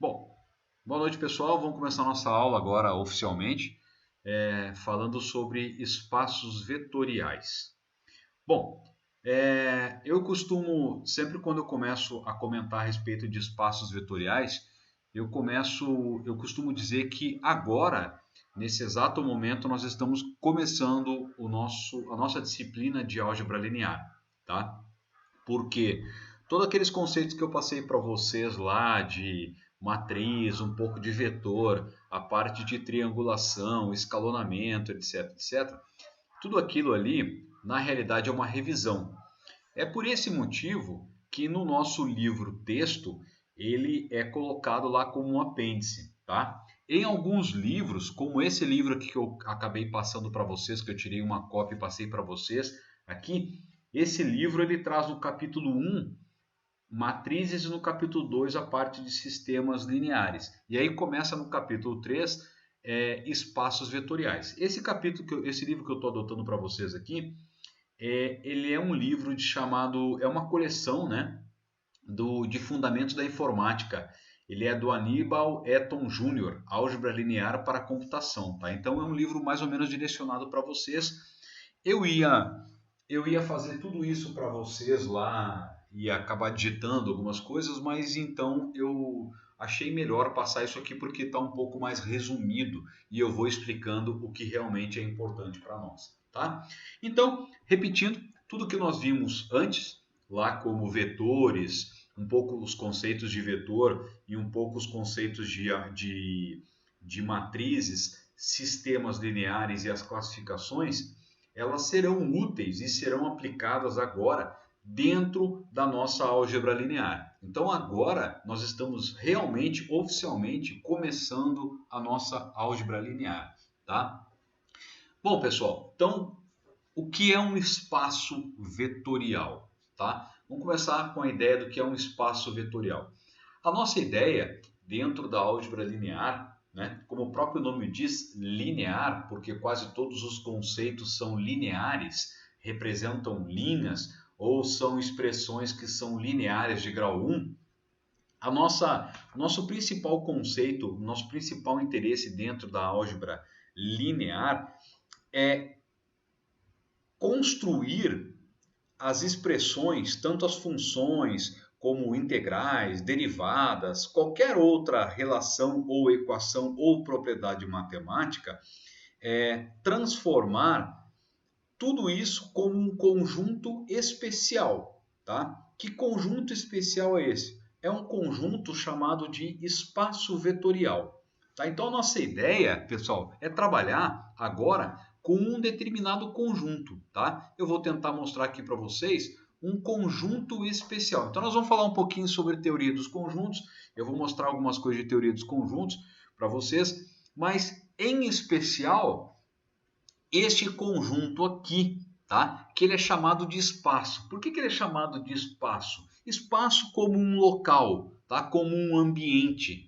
Bom, boa noite pessoal. Vamos começar nossa aula agora oficialmente, falando sobre espaços vetoriais. Bom, eu costumo, sempre quando eu começo a comentar a respeito de espaços vetoriais, eu costumo dizer que agora, nesse exato momento, nós estamos começando a nossa disciplina de álgebra linear, tá? Porque todos aqueles conceitos que eu passei para vocês lá de matriz, um pouco de vetor, a parte de triangulação, escalonamento, etc, etc, tudo aquilo ali, na realidade, é uma revisão. É por esse motivo que no nosso livro texto ele é colocado lá como um apêndice, tá? Em alguns livros, como esse livro aqui que eu acabei passando para vocês, que eu tirei uma cópia e passei para vocês aqui, esse livro ele traz no capítulo 1 matrizes e no capítulo 2 a parte de sistemas lineares. E aí começa no capítulo 3 espaços vetoriais. Esse livro que eu estou adotando para vocês aqui, ele é um livro é uma coleção, né, de fundamentos da informática. Ele é do Aníbal Eton Júnior, Álgebra Linear para a Computação. Tá? Então é um livro mais ou menos direcionado para vocês. Eu ia, eu ia fazer tudo isso para vocês lá e acabar digitando algumas coisas, mas então eu achei melhor passar isso aqui porque está um pouco mais resumido e eu vou explicando o que realmente é importante para nós. Tá? Então, repetindo, tudo que nós vimos antes, lá como vetores, um pouco os conceitos de vetor e um pouco os conceitos de matrizes, sistemas lineares e as classificações, elas serão úteis e serão aplicadas agora dentro da nossa álgebra linear. Então agora nós estamos realmente, oficialmente, começando a nossa álgebra linear, tá? Bom, pessoal, então o que é um espaço vetorial, tá? Vamos começar com a ideia do que é um espaço vetorial. A nossa ideia dentro da álgebra linear, né, como o próprio nome diz, linear, porque quase todos os conceitos são lineares, representam linhas ou são expressões que são lineares de grau 1, o nosso principal conceito, o nosso principal interesse dentro da álgebra linear é construir as expressões, tanto as funções como integrais, derivadas, qualquer outra relação ou equação ou propriedade matemática, transformar tudo isso como um conjunto especial, tá? Que conjunto especial é esse? É um conjunto chamado de espaço vetorial. Tá? Então a nossa ideia, pessoal, é trabalhar agora com um determinado conjunto. Tá? Eu vou tentar mostrar aqui para vocês um conjunto especial. Então nós vamos falar um pouquinho sobre teoria dos conjuntos. Eu vou mostrar algumas coisas de teoria dos conjuntos para vocês, mas em especial este conjunto aqui, tá? Que ele é chamado de espaço. Por que ele é chamado de espaço? Espaço como um local, tá? Como um ambiente.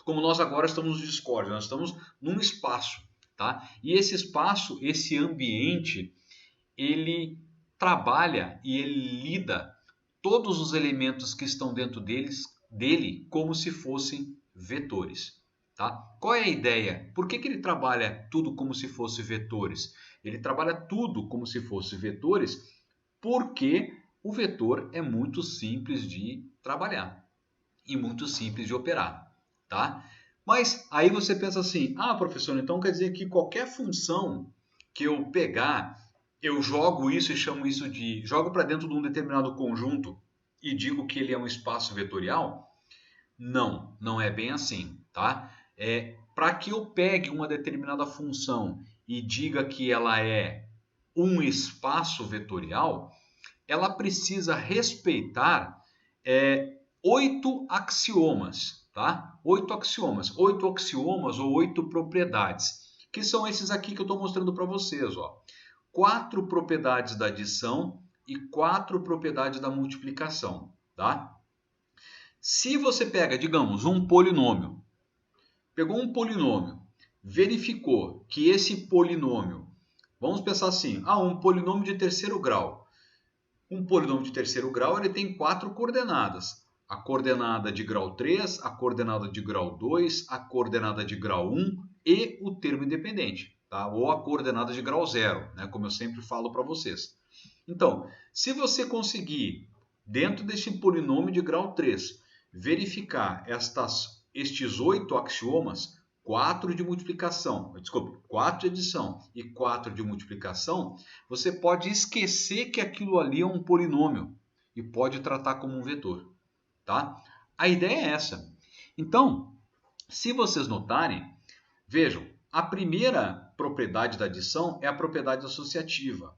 Como nós agora estamos no Discord, nós estamos num espaço, tá? E esse espaço, esse ambiente, ele trabalha e ele lida todos os elementos que estão dentro dele como se fossem vetores. Tá? Qual é a ideia? Por que ele trabalha tudo como se fosse vetores? Ele trabalha tudo como se fosse vetores porque o vetor é muito simples de trabalhar e muito simples de operar. Tá? Mas aí você pensa assim, professor, então quer dizer que qualquer função que eu pegar, eu jogo isso e chamo isso de... jogo para dentro de um determinado conjunto e digo que ele é um espaço vetorial? Não, não é bem assim, tá? Para que eu pegue uma determinada função e diga que ela é um espaço vetorial, ela precisa respeitar 8 axiomas, tá? 8 axiomas ou 8 propriedades, que são esses aqui que eu estou mostrando para vocês, ó. 4 propriedades da adição e 4 propriedades da multiplicação, tá? Se você pega, digamos, um polinômio, pegou um polinômio, verificou que esse polinômio, vamos pensar assim, um polinômio de terceiro grau. Um polinômio de terceiro grau ele tem 4 coordenadas. a coordenada de grau 3, a coordenada de grau 2, a coordenada de grau 1 e o termo independente, tá? Ou a coordenada de grau 0, né? Como eu sempre falo para vocês. Então, se você conseguir, dentro desse polinômio de grau 3, verificar estes 8 axiomas, 4 de multiplicação, desculpe, 4 de adição e 4 de multiplicação, você pode esquecer que aquilo ali é um polinômio e pode tratar como um vetor, tá? A ideia é essa. Então, se vocês notarem, vejam, a primeira propriedade da adição é a propriedade associativa.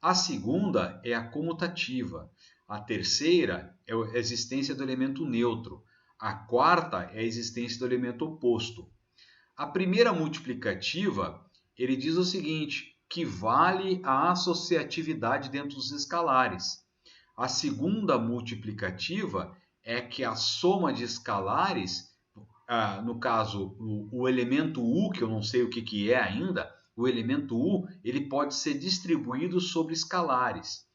A segunda é a comutativa. A terceira é a existência do elemento neutro. A quarta é a existência do elemento oposto. A primeira multiplicativa, ele diz o seguinte, que vale a associatividade dentro dos escalares. A segunda multiplicativa é que a soma de escalares, no caso, o elemento U, que eu não sei o que é ainda, o elemento U, ele pode ser distribuído sobre escalares.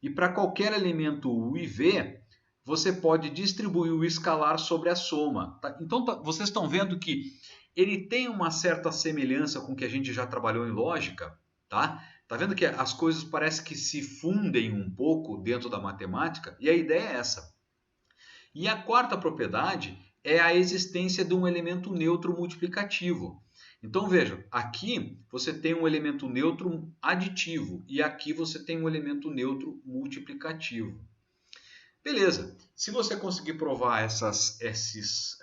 E para qualquer elemento U e V, você pode distribuir o escalar sobre a soma. Tá? Então, vocês estão vendo que ele tem uma certa semelhança com o que a gente já trabalhou em lógica, tá? Tá vendo que as coisas parecem que se fundem um pouco dentro da matemática? E a ideia é essa. E a quarta propriedade é a existência de um elemento neutro multiplicativo. Então veja, aqui você tem um elemento neutro aditivo e aqui você tem um elemento neutro multiplicativo. Beleza, se você conseguir provar esses,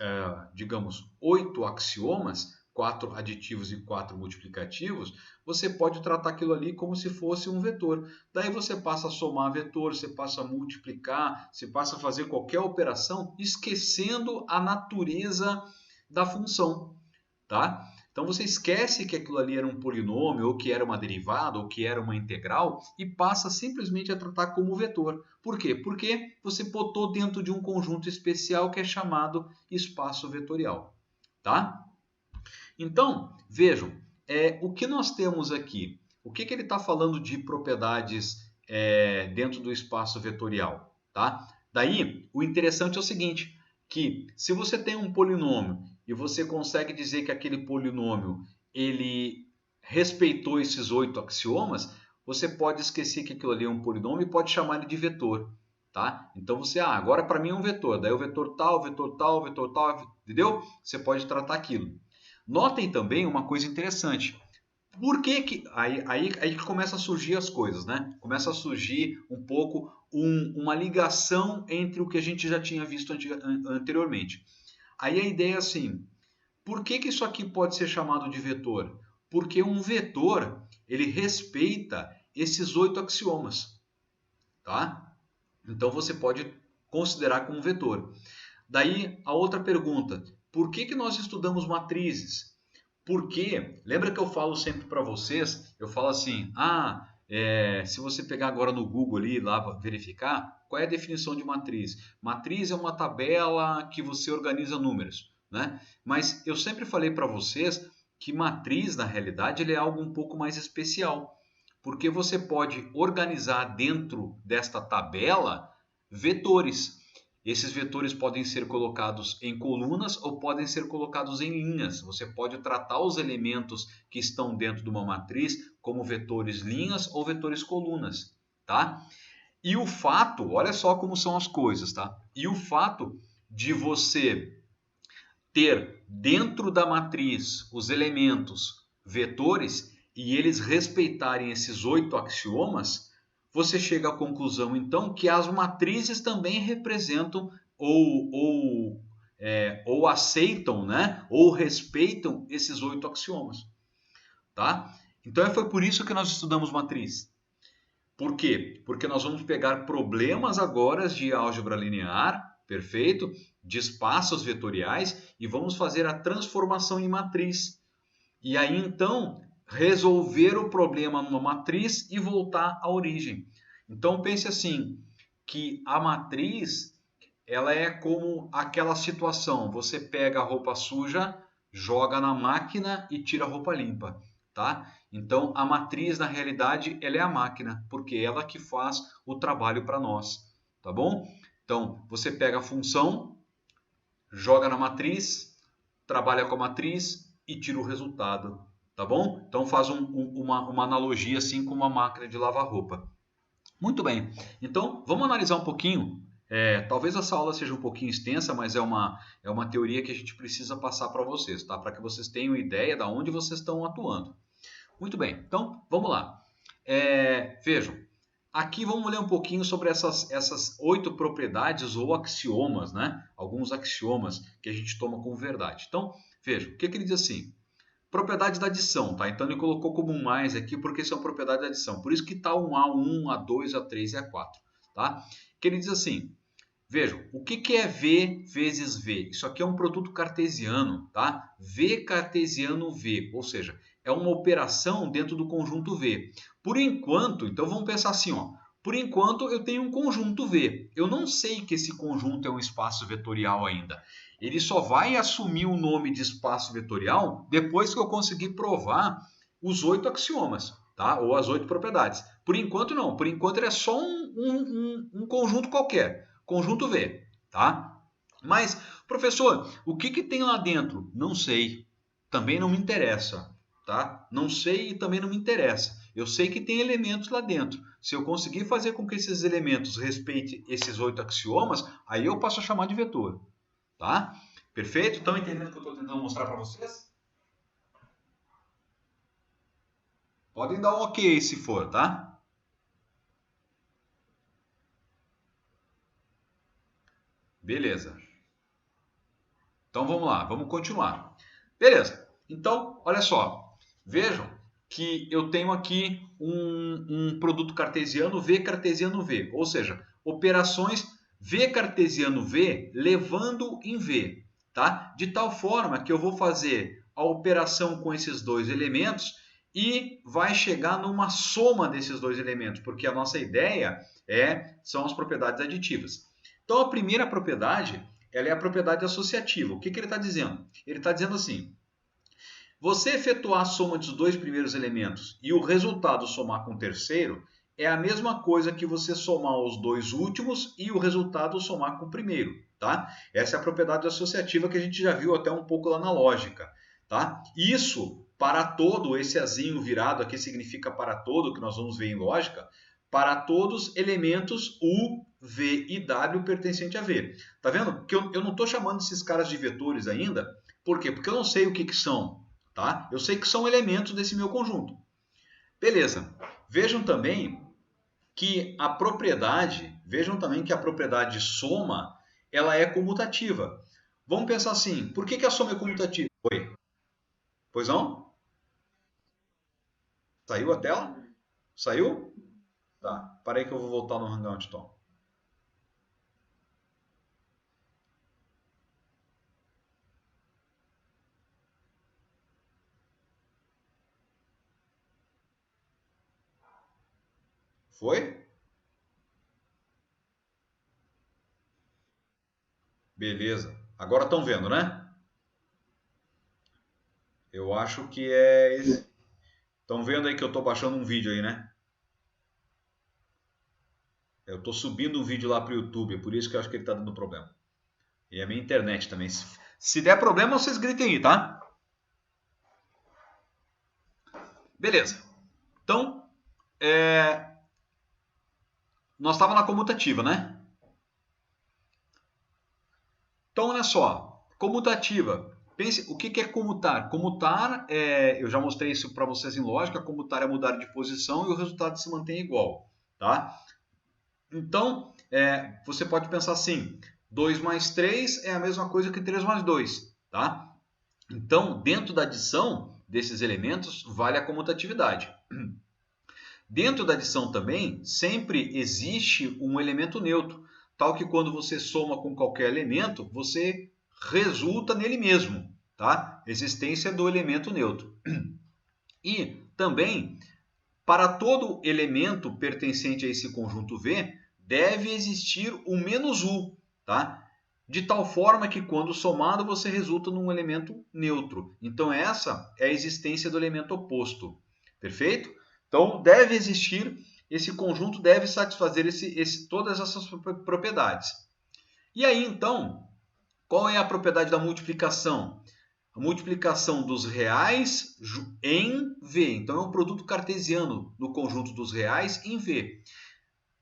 digamos, 8 axiomas, 4 aditivos e 4 multiplicativos, você pode tratar aquilo ali como se fosse um vetor. Daí você passa a somar vetor, você passa a multiplicar, você passa a fazer qualquer operação esquecendo a natureza da função, tá? Então você esquece que aquilo ali era um polinômio, ou que era uma derivada, ou que era uma integral, e passa simplesmente a tratar como vetor. Por quê? Porque você botou dentro de um conjunto especial que é chamado espaço vetorial. Tá? Então, vejam, o que nós temos aqui? O que ele está falando de propriedades dentro do espaço vetorial? Tá? Daí, o interessante é o seguinte, que se você tem um polinômio e você consegue dizer que aquele polinômio ele respeitou esses 8 axiomas, você pode esquecer que aquilo ali é um polinômio e pode chamar ele de vetor. Tá? Então você, agora para mim é um vetor, daí o vetor tal, vetor tal, vetor tal, entendeu? Você pode tratar aquilo. Notem também uma coisa interessante. Por que que aí começa a surgir as coisas, né? Começa a surgir um pouco uma ligação entre o que a gente já tinha visto anteriormente. Aí a ideia é assim, por que que isso aqui pode ser chamado de vetor? Porque um vetor, ele respeita esses 8 axiomas, tá? Então você pode considerar como vetor. Daí a outra pergunta, por que que nós estudamos matrizes? Porque, lembra que eu falo sempre para vocês, eu falo assim, se você pegar agora no Google ali, lá verificar, qual é a definição de matriz? Matriz é uma tabela que você organiza números, né? Mas eu sempre falei para vocês que matriz, na realidade, ele é algo um pouco mais especial, porque você pode organizar dentro desta tabela vetores. Esses vetores podem ser colocados em colunas ou podem ser colocados em linhas. Você pode tratar os elementos que estão dentro de uma matriz como vetores linhas ou vetores colunas, tá? E o fato, olha só como são as coisas, tá? E o fato de você ter dentro da matriz os elementos vetores e eles respeitarem esses 8 axiomas, você chega à conclusão, então, que as matrizes também representam ou aceitam, né? Ou respeitam esses 8 axiomas. Tá? Então, foi por isso que nós estudamos matriz. Por quê? Porque nós vamos pegar problemas agora de álgebra linear, perfeito? De espaços vetoriais e vamos fazer a transformação em matriz. E aí, então, resolver o problema numa matriz e voltar à origem. Então pense assim, que a matriz ela é como aquela situação, você pega a roupa suja, joga na máquina e tira a roupa limpa, tá? Então a matriz na realidade ela é a máquina, porque ela que faz o trabalho para nós, tá bom? Então, você pega a função, joga na matriz, trabalha com a matriz e tira o resultado, tá bom? Então faz uma analogia assim com uma máquina de lavar roupa. Muito bem, então vamos analisar um pouquinho. Talvez essa aula seja um pouquinho extensa, mas é uma teoria que a gente precisa passar para vocês, tá? Para que vocês tenham ideia de onde vocês estão atuando. Muito bem, então vamos lá. Vejam, aqui vamos ler um pouquinho sobre essas 8 propriedades ou axiomas, né? Alguns axiomas que a gente toma como verdade. Então, vejam, o que ele diz assim? Propriedade da adição, tá? Então ele colocou como um mais aqui porque são propriedades da adição. Por isso que está um A1, A2, A3 e A4, tá? Que ele diz assim, vejam, o que é V vezes V? Isso aqui é um produto cartesiano, tá? V cartesiano V, ou seja, é uma operação dentro do conjunto V. Por enquanto, então vamos pensar assim, ó. Por enquanto eu tenho um conjunto V. Eu não sei que esse conjunto é um espaço vetorial ainda. Ele só vai assumir o nome de espaço vetorial depois que eu conseguir provar os 8 axiomas, tá? Ou as 8 propriedades. Por enquanto não. Por enquanto ele é só um conjunto qualquer. Conjunto V, tá? Mas, professor, o que tem lá dentro? Não sei. Também não me interessa, tá? Não sei e também não me interessa. Eu sei que tem elementos lá dentro. Se eu conseguir fazer com que esses elementos respeitem esses 8 axiomas, aí eu passo a chamar de vetor, tá? Perfeito? Estão entendendo o que eu estou tentando mostrar para vocês? Podem dar um ok se for, tá? Beleza. Então vamos lá, vamos continuar. Beleza. Então, olha só. Vejam que eu tenho aqui um produto cartesiano V cartesiano V, ou seja, operações V cartesiano V levando em V, tá? De tal forma que eu vou fazer a operação com esses dois elementos e vai chegar numa soma desses dois elementos, porque a nossa ideia são as propriedades aditivas. Então a primeira propriedade, ela é a propriedade associativa. O que ele está dizendo? Ele está dizendo assim, você efetuar a soma dos dois primeiros elementos e o resultado somar com o terceiro é a mesma coisa que você somar os dois últimos e o resultado somar com o primeiro, tá? Essa é a propriedade associativa que a gente já viu até um pouco lá na lógica, tá? Isso, para todo, esse azinho virado aqui significa para todo, que nós vamos ver em lógica, para todos elementos U, V e W pertencente a V. Tá vendo? Que eu não estou chamando esses caras de vetores ainda. Por quê? Porque eu não sei o que são. Tá? Eu sei que são elementos desse meu conjunto. Beleza. Vejam também que a propriedade soma, ela é comutativa. Vamos pensar assim, por que a soma é comutativa? Oi. Pois não? Saiu a tela? Saiu? Tá. Para aí que eu vou voltar no Hangout, então. Foi? Beleza. Agora estão vendo, né? Eu acho que é esse. Estão vendo aí que eu estou baixando um vídeo aí, né? Eu estou subindo um vídeo lá para o YouTube, é por isso que eu acho que ele está dando problema. E a minha internet também. Se der problema, vocês gritem aí, tá? Beleza. Então, nós estávamos na comutativa, né? Então, olha só. Comutativa. Pense, o que é comutar? Comutar, eu já mostrei isso para vocês em lógica, comutar é mudar de posição e o resultado se mantém igual, tá? Então, você pode pensar assim, 2 mais 3 é a mesma coisa que 3 mais 2, tá? Então, dentro da adição desses elementos, vale a comutatividade. Dentro da adição também, sempre existe um elemento neutro, tal que quando você soma com qualquer elemento, você resulta nele mesmo, tá? Existência do elemento neutro. E também, para todo elemento pertencente a esse conjunto V, deve existir o menos U, tá? De tal forma que quando somado você resulta num elemento neutro. Então essa é a existência do elemento oposto. Perfeito? Então deve existir, esse conjunto deve satisfazer todas essas propriedades. E aí, então, qual é a propriedade da multiplicação? A multiplicação dos reais em V. Então, é um produto cartesiano no conjunto dos reais em V,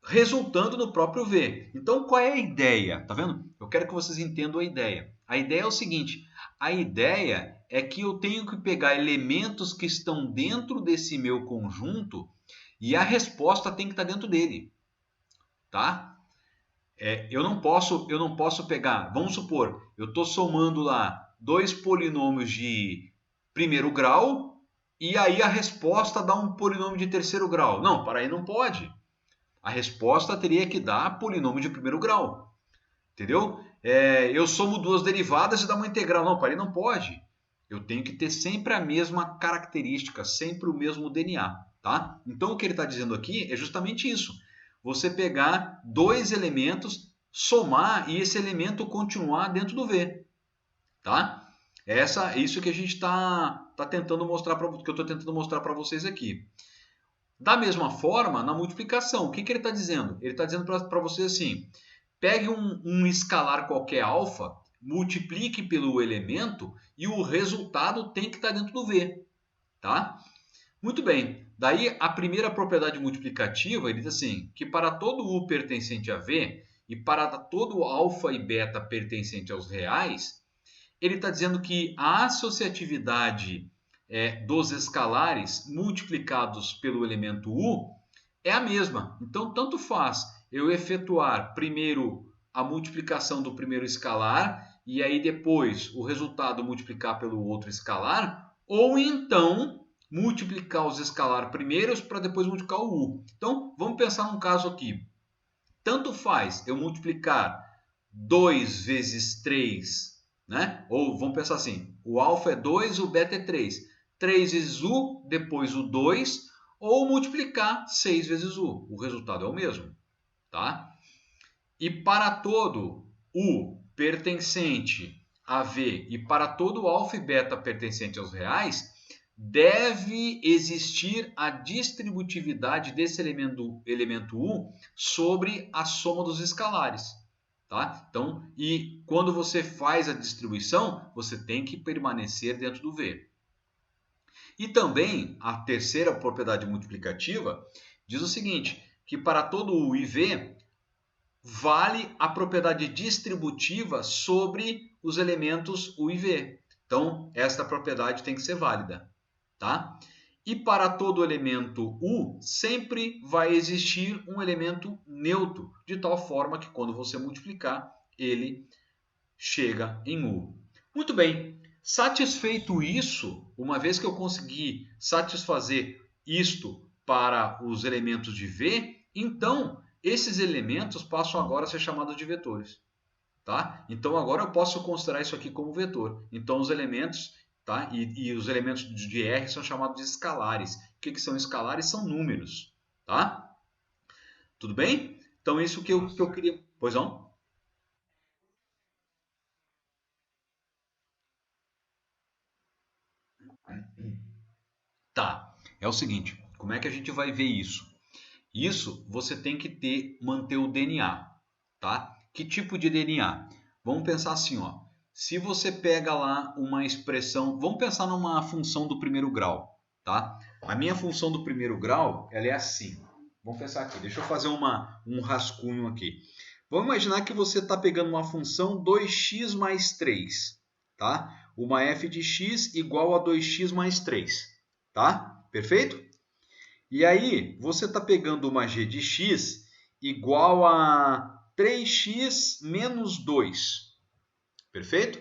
resultando no próprio V. Então, qual é a ideia? Tá vendo? Eu quero que vocês entendam a ideia. A ideia é o seguinte: a ideia é que eu tenho que pegar elementos que estão dentro desse meu conjunto e a resposta tem que estar dentro dele, tá? Eu não posso pegar, vamos supor, eu estou somando lá dois polinômios de primeiro grau e aí a resposta dá um polinômio de terceiro grau. Não, para aí não pode. A resposta teria que dar polinômio de primeiro grau. Entendeu? Eu somo duas derivadas e dá uma integral. Não, para aí não pode. Eu tenho que ter sempre a mesma característica, sempre o mesmo DNA. Tá? Então o que ele está dizendo aqui é justamente isso. Você pegar dois elementos, somar e esse elemento continuar dentro do V. Tá? Isso que a gente está tentando mostrar, que eu estou tentando mostrar para vocês aqui. Da mesma forma, na multiplicação, o que ele está dizendo? Ele está dizendo para você assim: pegue um escalar qualquer alfa, multiplique pelo elemento e o resultado tem que estar dentro do V. Tá? Muito bem. Daí, a primeira propriedade multiplicativa, ele diz assim, que para todo U pertencente a V e para todo alfa e beta pertencente aos reais, ele está dizendo que a associatividade dos escalares multiplicados pelo elemento U é a mesma. Então, tanto faz eu efetuar primeiro a multiplicação do primeiro escalar e aí depois o resultado multiplicar pelo outro escalar, ou então multiplicar os escalar primeiros para depois multiplicar o U. Então, vamos pensar num caso aqui. Tanto faz eu multiplicar 2 vezes 3, né? Ou vamos pensar assim, o alfa é 2, o beta é 3. 3 vezes U, depois o 2, ou multiplicar 6 vezes U. O resultado é o mesmo, tá? E para todo U pertencente a V e para todo alfa e beta pertencente aos reais, deve existir a distributividade desse elemento U sobre a soma dos escalares. Tá? Então, e quando você faz a distribuição, você tem que permanecer dentro do V. E também a terceira propriedade multiplicativa diz o seguinte, que para todo U e V vale a propriedade distributiva sobre os elementos U e V. Então, esta propriedade tem que ser válida. Tá? E para todo elemento U, sempre vai existir um elemento neutro, de tal forma que quando você multiplicar, ele chega em U. Muito bem, satisfeito isso, uma vez que eu consegui satisfazer isto para os elementos de V, então esses elementos passam agora a ser chamados de vetores. Tá? Então agora eu posso considerar isso aqui como vetor. Então os elementos, tá? E os elementos de R são chamados de escalares. O que são escalares? São números. Tá? Tudo bem? Então isso que eu queria... Pois não? Tá. É o seguinte, como é que a gente vai ver isso? Isso você tem que manter o DNA, tá? Que tipo de DNA? Vamos pensar assim, ó. Se você pega lá uma expressão, vamos pensar numa função do primeiro grau, tá? A minha função do primeiro grau, ela é assim. Vamos pensar aqui, deixa eu fazer um rascunho aqui. Vamos imaginar que você está pegando uma função 2x mais 3, tá? Uma f de x igual a 2x mais 3, tá? Perfeito? E aí, você está pegando uma g de x igual a 3x menos 2. Perfeito?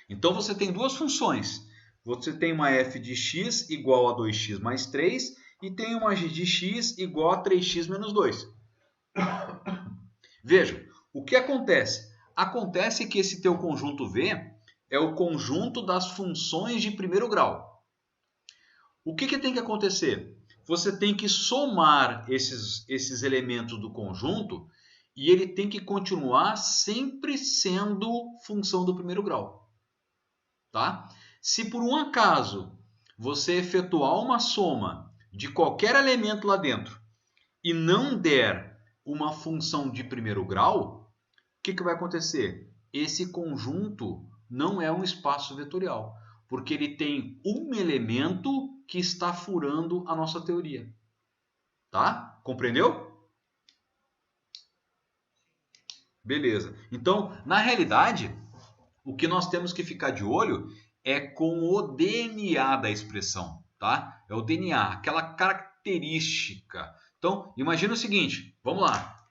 Então, você tem duas funções. Você tem uma f de x igual a 2x mais 3 e tem uma g de x igual a 3x menos 2. Vejam, o que acontece? Acontece que esse teu conjunto V é o conjunto das funções de primeiro grau. O que tem que acontecer? Você tem que somar esses elementos do conjunto e ele tem que continuar sempre sendo função do primeiro grau. Tá? Se por um acaso você efetuar uma soma de qualquer elemento lá dentro e não der uma função de primeiro grau, que vai acontecer? Esse conjunto não é um espaço vetorial, porque ele tem um elemento que está furando a nossa teoria. Tá? Compreendeu? Beleza. Então, na realidade, o que nós temos que ficar de olho é com o DNA da expressão, tá? É o DNA, aquela característica. Então, imagina o seguinte, vamos lá.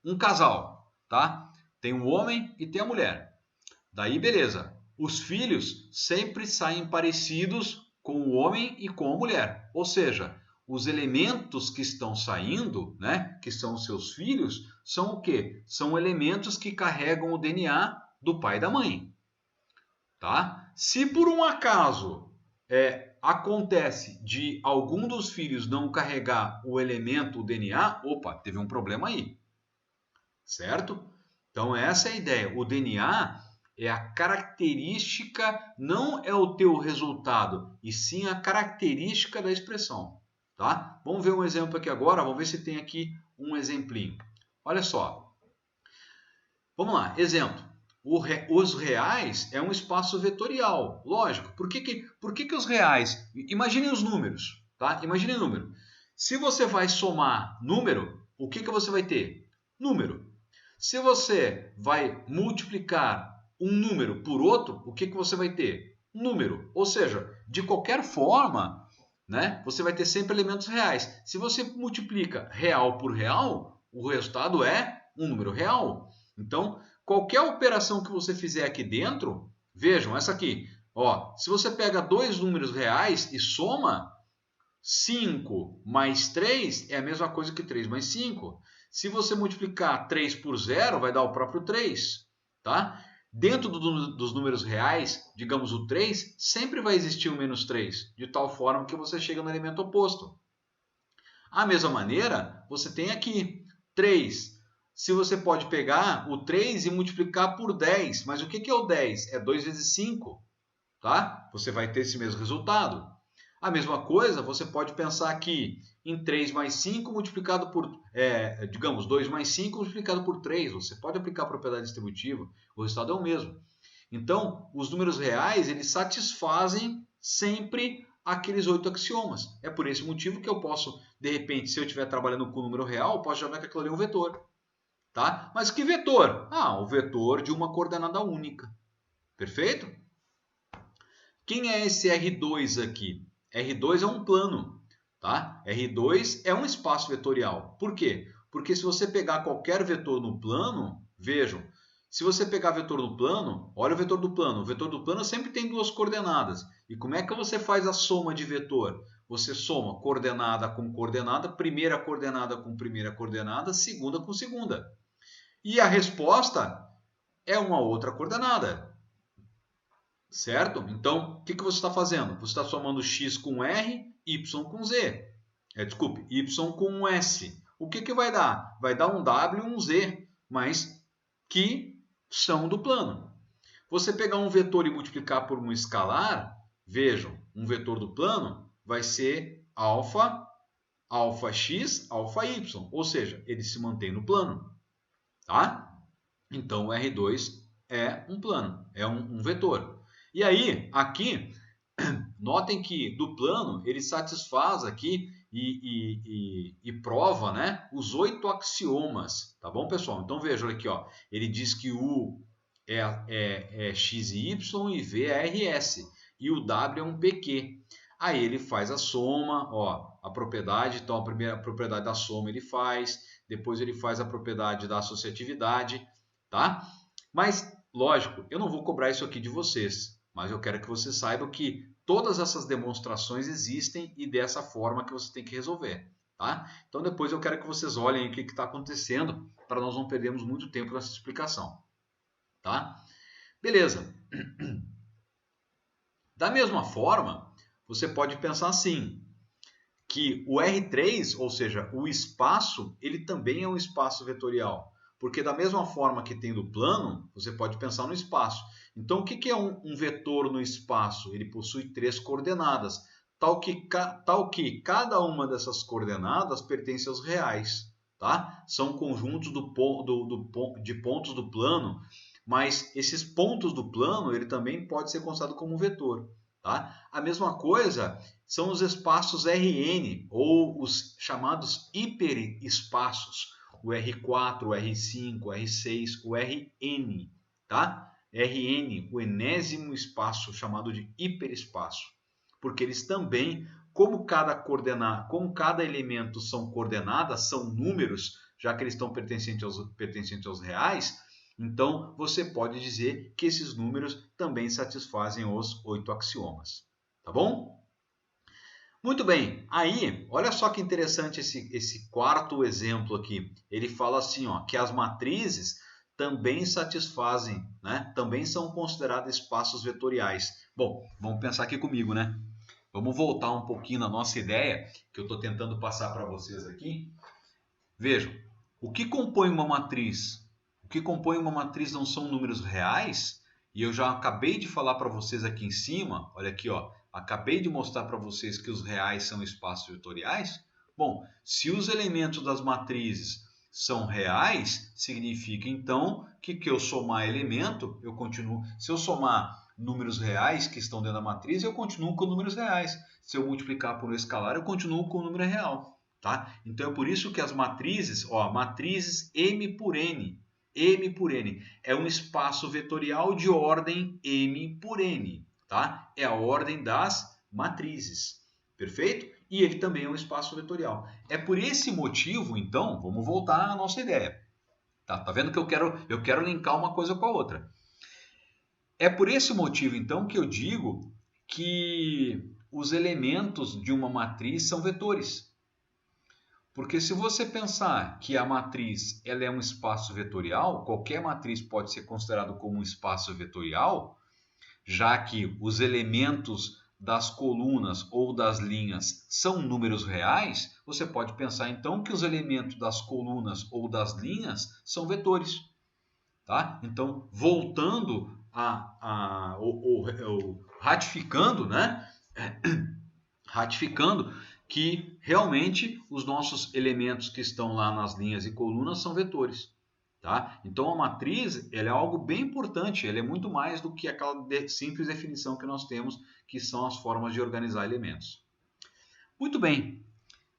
Um casal, tá? Tem um homem e tem a mulher. Daí, beleza. Os filhos sempre saem parecidos com o homem e com a mulher. Ou seja, os elementos que estão saindo, né, que são os seus filhos, são o quê? São elementos que carregam o DNA do pai e da mãe. Tá? Se por um acaso acontece de algum dos filhos não carregar o elemento, o DNA, opa, teve um problema aí. Certo? Então essa é a ideia. O DNA é a característica, não é o teu resultado, e sim a característica da expressão. Tá? Vamos ver um exemplo aqui agora, vamos ver se tem aqui um exemplinho. Olha só. Vamos lá, exemplo. Os reais é um espaço vetorial, lógico. Por que os reais? Imaginem os números, tá? Imagine o número. Se você vai somar número, o que você vai ter? Número. Se você vai multiplicar um número por outro, o que você vai ter? Número. Ou seja, de qualquer forma, né, você vai ter sempre elementos reais. Se você multiplica real por real, o resultado é um número real. Então, qualquer operação que você fizer aqui dentro, vejam, essa aqui, ó, se você pega dois números reais e soma, 5 mais 3 é a mesma coisa que 3 mais 5. Se você multiplicar 3 por 0, vai dar o próprio 3. Tá? Dentro dos números reais, digamos o 3, sempre vai existir o menos 3, de tal forma que você chega no elemento oposto. A mesma maneira, você tem aqui 3. Se você pode pegar o 3 e multiplicar por 10, mas o que é o 10? É 2 vezes 5. Tá? Você vai ter esse mesmo resultado. A mesma coisa, você pode pensar aqui em 3 mais 5 multiplicado por, digamos, 2 mais 5 multiplicado por 3. Você pode aplicar a propriedade distributiva, o resultado é o mesmo. Então, os números reais, eles satisfazem sempre aqueles 8 axiomas. É por esse motivo que eu posso, de repente, se eu estiver trabalhando com o número real, eu posso chamar que aquilo ali é um vetor. Tá? Mas que vetor? Ah, o vetor de uma coordenada única. Perfeito? Quem é esse R2 aqui? R2 é um plano, tá? R2 é um espaço vetorial. Por quê? Porque se você pegar qualquer vetor no plano, vejam, se você pegar vetor no plano, olha o vetor do plano. O vetor do plano sempre tem duas coordenadas. E como é que você faz a soma de vetor? Você soma coordenada com coordenada, primeira coordenada com primeira coordenada, segunda com segunda. E a resposta é uma outra coordenada. Certo? Então, o que você está fazendo? Você está somando x com r, y com z. Desculpe, y com um s. O que vai dar? Vai dar um w e um z, mas que são do plano. Você pegar um vetor e multiplicar por um escalar, vejam, um vetor do plano vai ser alfa, alfa x, alfa y. Ou seja, ele se mantém no plano. Tá? Então, o R2 é um plano, é um vetor. E aí, aqui, notem que do plano ele satisfaz aqui e prova, né, os 8 axiomas, tá bom, pessoal? Então vejam aqui, ó, ele diz que U é x e y e V é RS, e o W é um PQ. Aí ele faz a soma, ó, a propriedade, então a primeira propriedade da soma ele faz, depois ele faz a propriedade da associatividade, tá? Mas, lógico, eu não vou cobrar isso aqui de vocês, mas eu quero que vocês saibam que todas essas demonstrações existem e dessa forma que você tem que resolver. Tá? Então depois eu quero que vocês olhem o que está acontecendo para nós não perdermos muito tempo nessa explicação. Tá? Beleza. Da mesma forma, você pode pensar assim, que o R3, ou seja, o espaço, ele também é um espaço vetorial. Porque da mesma forma que tem do plano, você pode pensar no espaço. Então, o que é um vetor no espaço? Ele possui 3 coordenadas, tal que cada uma dessas coordenadas pertence aos reais. tá? São conjuntos de pontos do plano, mas esses pontos do plano ele também pode ser considerado como um vetor, tá? A mesma coisa são os espaços Rn, ou os chamados hiperespaços, o R4, o R5, o R6, o Rn, tá? Rn, o enésimo espaço chamado de hiperespaço, porque eles também, como cada elemento são coordenadas, são números, já que eles estão pertencentes aos reais, então você pode dizer que esses números também satisfazem os 8 axiomas, tá bom? Muito bem, aí, olha só que interessante esse quarto exemplo aqui. Ele fala assim, ó, que as matrizes também satisfazem, né? Também são consideradas espaços vetoriais. Bom, vamos pensar aqui comigo, né? Vamos voltar um pouquinho na nossa ideia, que eu estou tentando passar para vocês aqui. Vejam, o que compõe uma matriz? O que compõe uma matriz não são números reais? E eu já acabei de falar para vocês aqui em cima, olha aqui, ó, acabei de mostrar para vocês que os reais são espaços vetoriais. Bom, se os elementos das matrizes são reais, significa então que eu somar elemento, eu continuo. Se eu somar números reais que estão dentro da matriz, eu continuo com números reais. Se eu multiplicar por um escalar, eu continuo com o número real. Tá? Então é por isso que as matrizes, ó, matrizes M por N é um espaço vetorial de ordem M por N, tá? É a ordem das matrizes, perfeito? E ele também é um espaço vetorial. É por esse motivo, então, vamos voltar à nossa ideia. Tá vendo que eu quero linkar uma coisa com a outra. É por esse motivo, então, que eu digo que os elementos de uma matriz são vetores. Porque se você pensar que a matriz ela é um espaço vetorial, qualquer matriz pode ser considerado como um espaço vetorial, já que os elementos das colunas ou das linhas são números reais, você pode pensar então que os elementos das colunas ou das linhas são vetores. Tá? Então, voltando ou ratificando, né? Ratificando que realmente os nossos elementos que estão lá nas linhas e colunas são vetores. Tá? Então a matriz ela é algo bem importante, ela é muito mais do que aquela simples definição que nós temos, que são as formas de organizar elementos. Muito bem.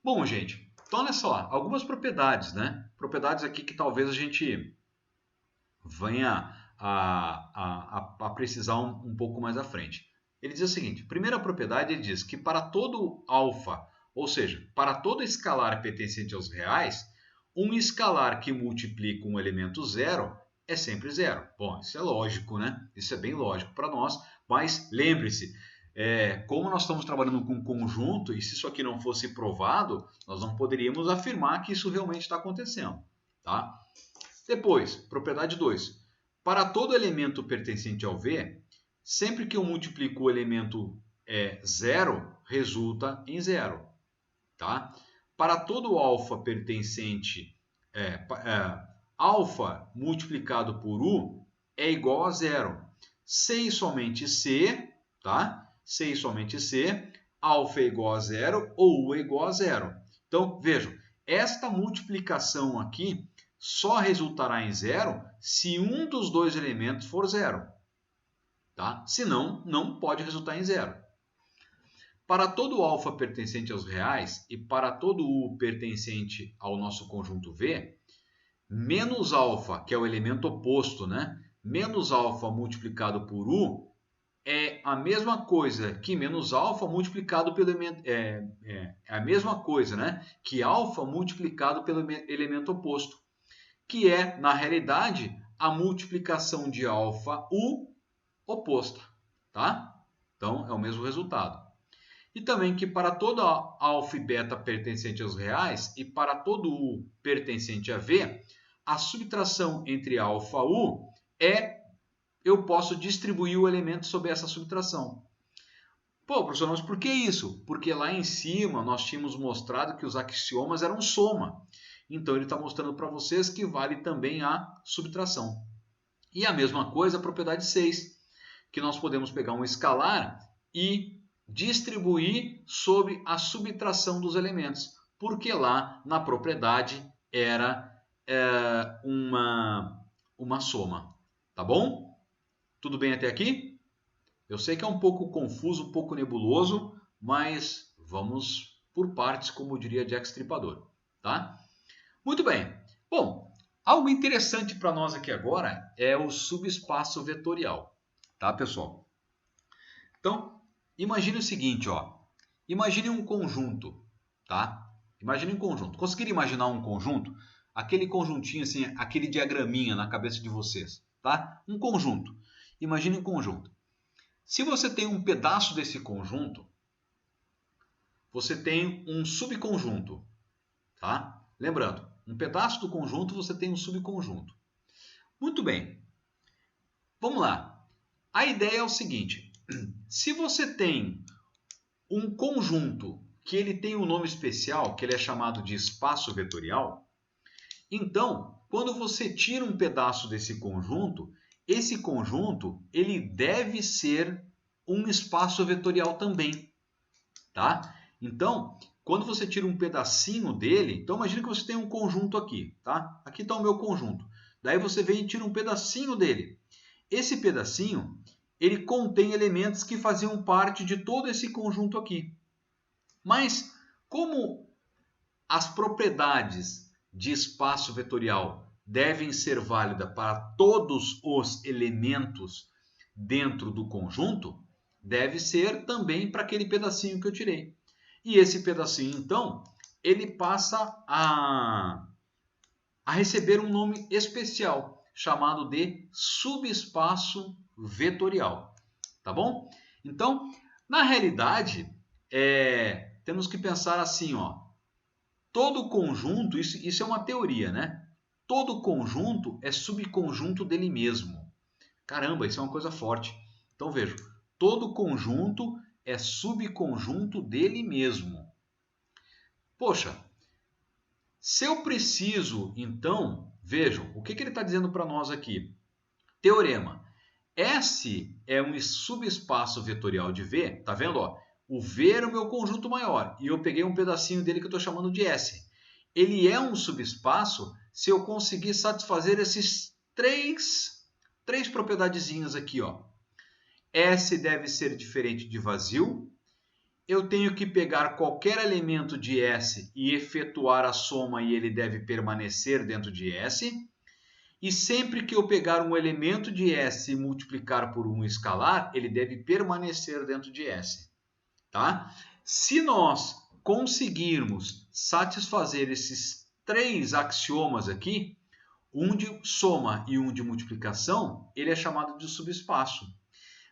Bom, gente, então olha só, algumas propriedades, né? Propriedades aqui que talvez a gente venha a precisar um pouco mais à frente. Ele diz o seguinte, primeira propriedade, ele diz que para todo alfa, ou seja, para todo escalar pertencente aos reais, um escalar que multiplica um elemento zero é sempre zero. Bom, isso é lógico, né? Isso é bem lógico para nós, mas lembre-se, como nós estamos trabalhando com um conjunto, e se isso aqui não fosse provado, nós não poderíamos afirmar que isso realmente está acontecendo. Tá? Depois, propriedade 2. Para todo elemento pertencente ao V, sempre que eu multiplico o elemento zero, resulta em zero. Tá? Para todo alfa pertencente, alfa multiplicado por U é igual a zero. C e somente C, tá? C e somente C, alfa é igual a zero ou U é igual a zero. Então, vejam, esta multiplicação aqui só resultará em zero se um dos dois elementos for zero. Tá? Senão, não pode resultar em zero. Para todo alfa pertencente aos reais e para todo U pertencente ao nosso conjunto V, menos alfa, que é o elemento oposto, né? Menos alfa multiplicado por U é a mesma coisa que menos alfa multiplicado pelo elemento... É a mesma coisa, né? Que alfa multiplicado pelo elemento oposto, que é, na realidade, a multiplicação de alfa U oposta, tá? Então, é o mesmo resultado. E também que para toda alfa e beta pertencente aos reais e para todo U pertencente a V, a subtração entre alfa e U eu posso distribuir o elemento sobre essa subtração. Pô, professor, mas por que isso? Porque lá em cima nós tínhamos mostrado que os axiomas eram soma. Então ele está mostrando para vocês que vale também a subtração. E a mesma coisa a propriedade 6, que nós podemos pegar um escalar e distribuir sobre a subtração dos elementos, porque lá na propriedade era uma soma. Tá bom? Tudo bem até aqui? Eu sei que é um pouco confuso, um pouco nebuloso, mas vamos por partes, como diria Jack Stripador. Tá? Muito bem. Bom, algo interessante para nós aqui agora é o subespaço vetorial. Tá, pessoal? Então, imagine o seguinte, ó. Imagine um conjunto, tá? Imagine um conjunto. Conseguiram imaginar um conjunto? Aquele conjuntinho assim, aquele diagraminha na cabeça de vocês, tá? Um conjunto. Imagine um conjunto. Se você tem um pedaço desse conjunto, você tem um subconjunto, tá? Lembrando, um pedaço do conjunto você tem um subconjunto. Muito bem. Vamos lá. A ideia é o seguinte: se você tem um conjunto que ele tem um nome especial, que ele é chamado de espaço vetorial, então, quando você tira um pedaço desse conjunto, esse conjunto ele deve ser um espaço vetorial também, tá? Então, quando você tira um pedacinho dele, então imagine que você tem um conjunto aqui, tá? Aqui está o meu conjunto. Daí você vem e tira um pedacinho dele. Esse pedacinho, ele contém elementos que faziam parte de todo esse conjunto aqui. Mas, como as propriedades de espaço vetorial devem ser válidas para todos os elementos dentro do conjunto, deve ser também para aquele pedacinho que eu tirei. E esse pedacinho, então, ele passa a receber um nome especial, chamado de subespaço vetorial. Tá bom? Então, na realidade, temos que pensar assim, ó. Todo conjunto, isso é uma teoria, né? Todo conjunto é subconjunto dele mesmo. Caramba, isso é uma coisa forte. Então vejam, todo conjunto é subconjunto dele mesmo. Poxa, se eu preciso, então, vejam, o que ele está dizendo para nós aqui? Teorema. S é um subespaço vetorial de V, tá vendo? Ó? O V era o meu conjunto maior e eu peguei um pedacinho dele que eu estou chamando de S. Ele é um subespaço se eu conseguir satisfazer esses três propiedadezinhas aqui, ó. S deve ser diferente de vazio. Eu tenho que pegar qualquer elemento de S e efetuar a soma e ele deve permanecer dentro de S. E sempre que eu pegar um elemento de S e multiplicar por um escalar, ele deve permanecer dentro de S. Tá? Se nós conseguirmos satisfazer esses três axiomas aqui, um de soma e um de multiplicação, ele é chamado de subespaço.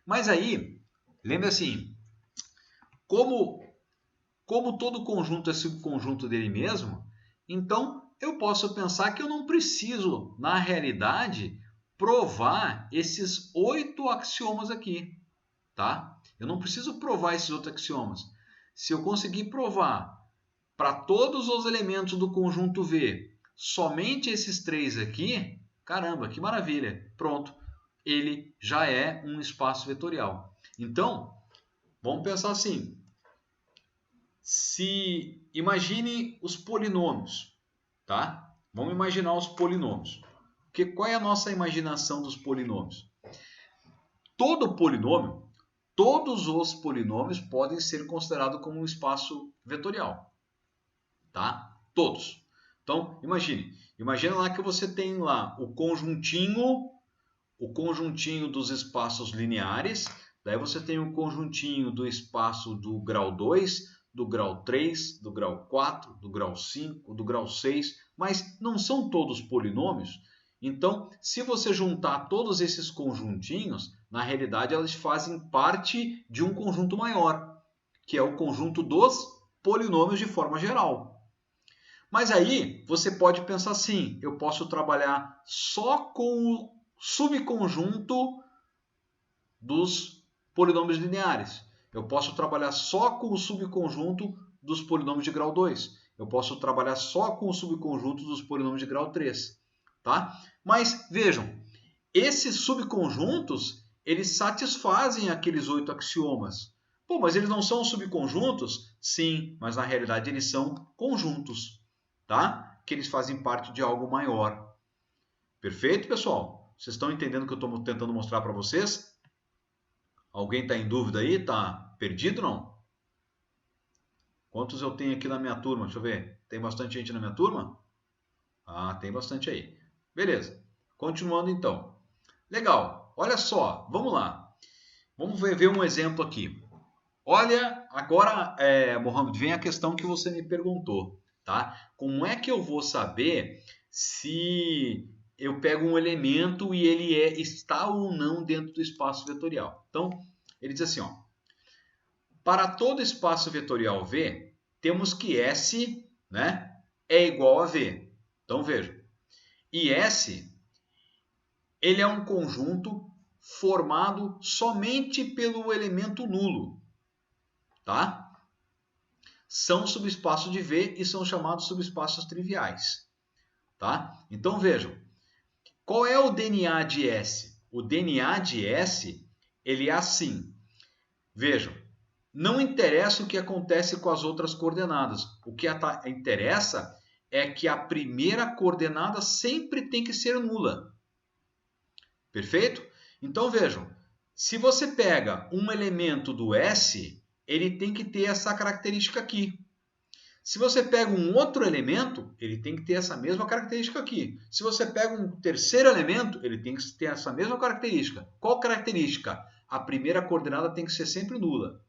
Mas aí, lembra assim, como todo conjunto é subconjunto dele mesmo, então eu posso pensar que eu não preciso, na realidade, provar esses 8 axiomas aqui, tá? Eu não preciso provar esses outros axiomas. Se eu conseguir provar para todos os elementos do conjunto V somente esses 3 aqui, caramba, que maravilha! Pronto, ele já é um espaço vetorial. Então, vamos pensar assim. Se imagine os polinômios, tá? Vamos imaginar os polinômios. Qual é a nossa imaginação dos polinômios? Todo polinômio, todos os polinômios podem ser considerados como um espaço vetorial, tá? Todos. Então, imagina lá que você tem lá o conjuntinho dos espaços lineares, daí você tem o conjuntinho do espaço do grau 2, do grau 3, do grau 4, do grau 5, do grau 6, mas não são todos polinômios. Então, se você juntar todos esses conjuntinhos, na realidade elas fazem parte de um conjunto maior, que é o conjunto dos polinômios de forma geral. Mas aí você pode pensar assim, eu posso trabalhar só com o subconjunto dos polinômios lineares. Eu posso trabalhar só com o subconjunto dos polinômios de grau 2. Eu posso trabalhar só com o subconjunto dos polinômios de grau 3. Tá? Mas vejam, esses subconjuntos, eles satisfazem aqueles 8 axiomas. Pô, mas eles não são subconjuntos? Sim, mas na realidade eles são conjuntos. Tá? que eles fazem parte de algo maior. Perfeito, pessoal? Vocês estão entendendo o que eu estou tentando mostrar para vocês? Alguém está em dúvida aí? Está perdido não? Quantos eu tenho aqui na minha turma? Deixa eu ver. Tem bastante gente na minha turma? Ah, tem bastante aí. Beleza. Continuando então. Legal. Olha só. Vamos lá. Vamos ver um exemplo aqui. Olha, agora, Mohamed, vem a questão que você me perguntou, tá? Como é que eu vou saber se eu pego um elemento e ele está ou não dentro do espaço vetorial? Então, ele diz assim, ó, para todo espaço vetorial V, temos que S, né, é igual a V. Então, veja, e S, ele é um conjunto formado somente pelo elemento nulo, tá? São subespaços de V e são chamados subespaços triviais, tá? Então, vejam, qual é o DNA de S? O DNA de S, ele é assim. Vejam, não interessa o que acontece com as outras coordenadas. O que interessa é que a primeira coordenada sempre tem que ser nula. Perfeito? Então vejam, se você pega um elemento do S, ele tem que ter essa característica aqui. Se você pega um outro elemento, ele tem que ter essa mesma característica aqui. Se você pega um terceiro elemento, ele tem que ter essa mesma característica. Qual característica? A primeira coordenada tem que ser sempre nula.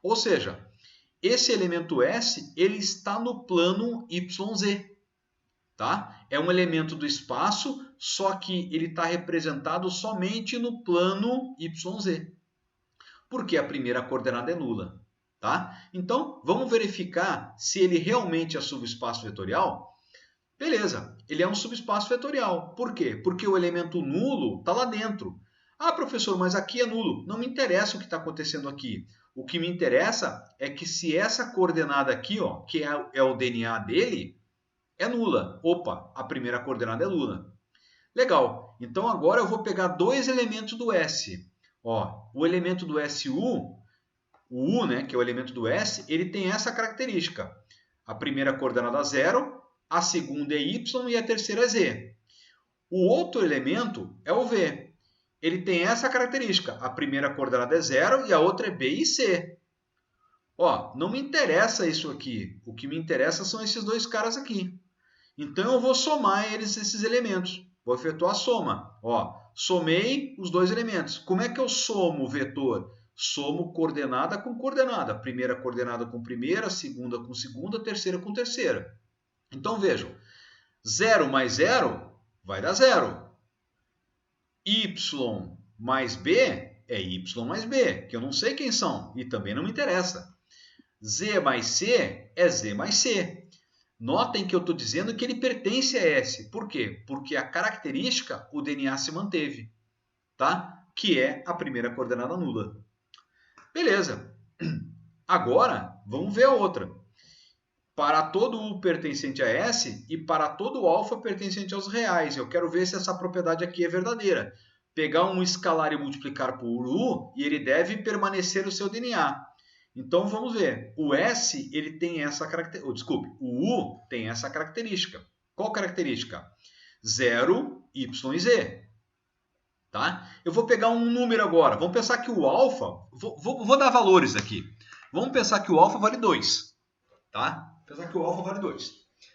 Ou seja, esse elemento S, ele está no plano YZ. Tá? É um elemento do espaço, só que ele está representado somente no plano YZ. Porque a primeira coordenada é nula. Tá? Então, vamos verificar se ele realmente é subespaço vetorial. Beleza, ele é um subespaço vetorial. Por quê? Porque o elemento nulo está lá dentro. Ah, professor, mas aqui é nulo. Não me interessa o que está acontecendo aqui. O que me interessa é que se essa coordenada aqui, ó, que é o DNA dele, é nula. Opa, a primeira coordenada é nula. Legal, então agora eu vou pegar dois elementos do S. Ó, o elemento do SU, o U, né, que é o elemento do S, ele tem essa característica. A primeira coordenada é 0, a segunda é Y e a terceira é Z. O outro elemento é o V. Ele tem essa característica. A primeira coordenada é 0 e a outra é B e C. Ó, não me interessa isso aqui. O que me interessa são esses dois caras aqui. Então eu vou somar esses elementos. Vou efetuar a soma. Ó, somei os dois elementos. Como é que eu somo o vetor? Somo coordenada com coordenada. Primeira coordenada com primeira, segunda com segunda, terceira com terceira. Então vejam, 0 mais 0 vai dar 0. Y mais B é Y mais B, que eu não sei quem são e também não me interessa. Z mais C é Z mais C. Notem que eu estou dizendo que ele pertence a S. Por quê? Porque a característica, o DNA se manteve, tá? Que é a primeira coordenada nula. Beleza. Agora, vamos ver a outra. Para todo U pertencente a S e para todo alfa pertencente aos reais. Eu quero ver se essa propriedade aqui é verdadeira. Pegar um escalar e multiplicar por U e ele deve permanecer o seu DNA. Então vamos ver. O S ele tem essa característica. Desculpe, o U tem essa característica. Qual característica? 0, Y e Z. Tá? Eu vou pegar um número agora. Vamos pensar que o alfa. Vou dar valores aqui. Vamos pensar que o alfa vale 2. Tá? Pensar que o alfa vale 2.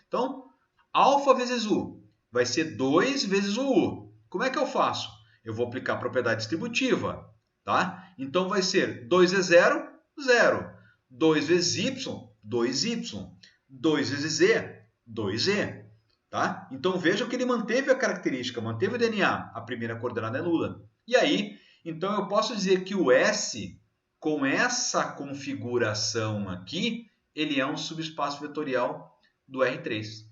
Então, alfa vezes U vai ser 2 vezes o U. Como é que eu faço? Eu vou aplicar a propriedade distributiva. Tá? Então vai ser 2 é 0. 0. 2 vezes y, 2y. 2 vezes z, 2z. Tá? Então vejam que ele manteve a característica, manteve o DNA. A primeira coordenada é nula. E aí, então eu posso dizer que o S, com essa configuração aqui, ele é um subespaço vetorial do R3.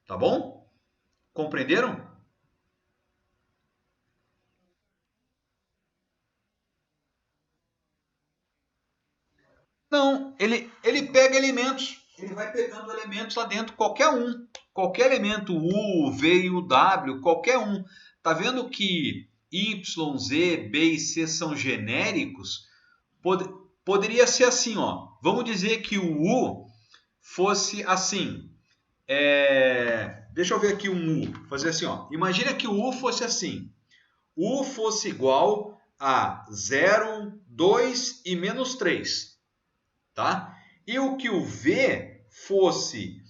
Tá bom? Compreenderam? Não, ele pega elementos. Ele vai pegando elementos lá dentro, qualquer um. Qualquer elemento, U, V e o W, qualquer um. Tá vendo que Y, Z, B e C são genéricos? Poderia ser assim, ó. Vamos dizer que o U fosse assim. Deixa eu ver aqui um U. Fazer assim, ó. Imagina que o U fosse assim. U fosse igual a 0, 2 e menos 3. Tá? E o que o V fosse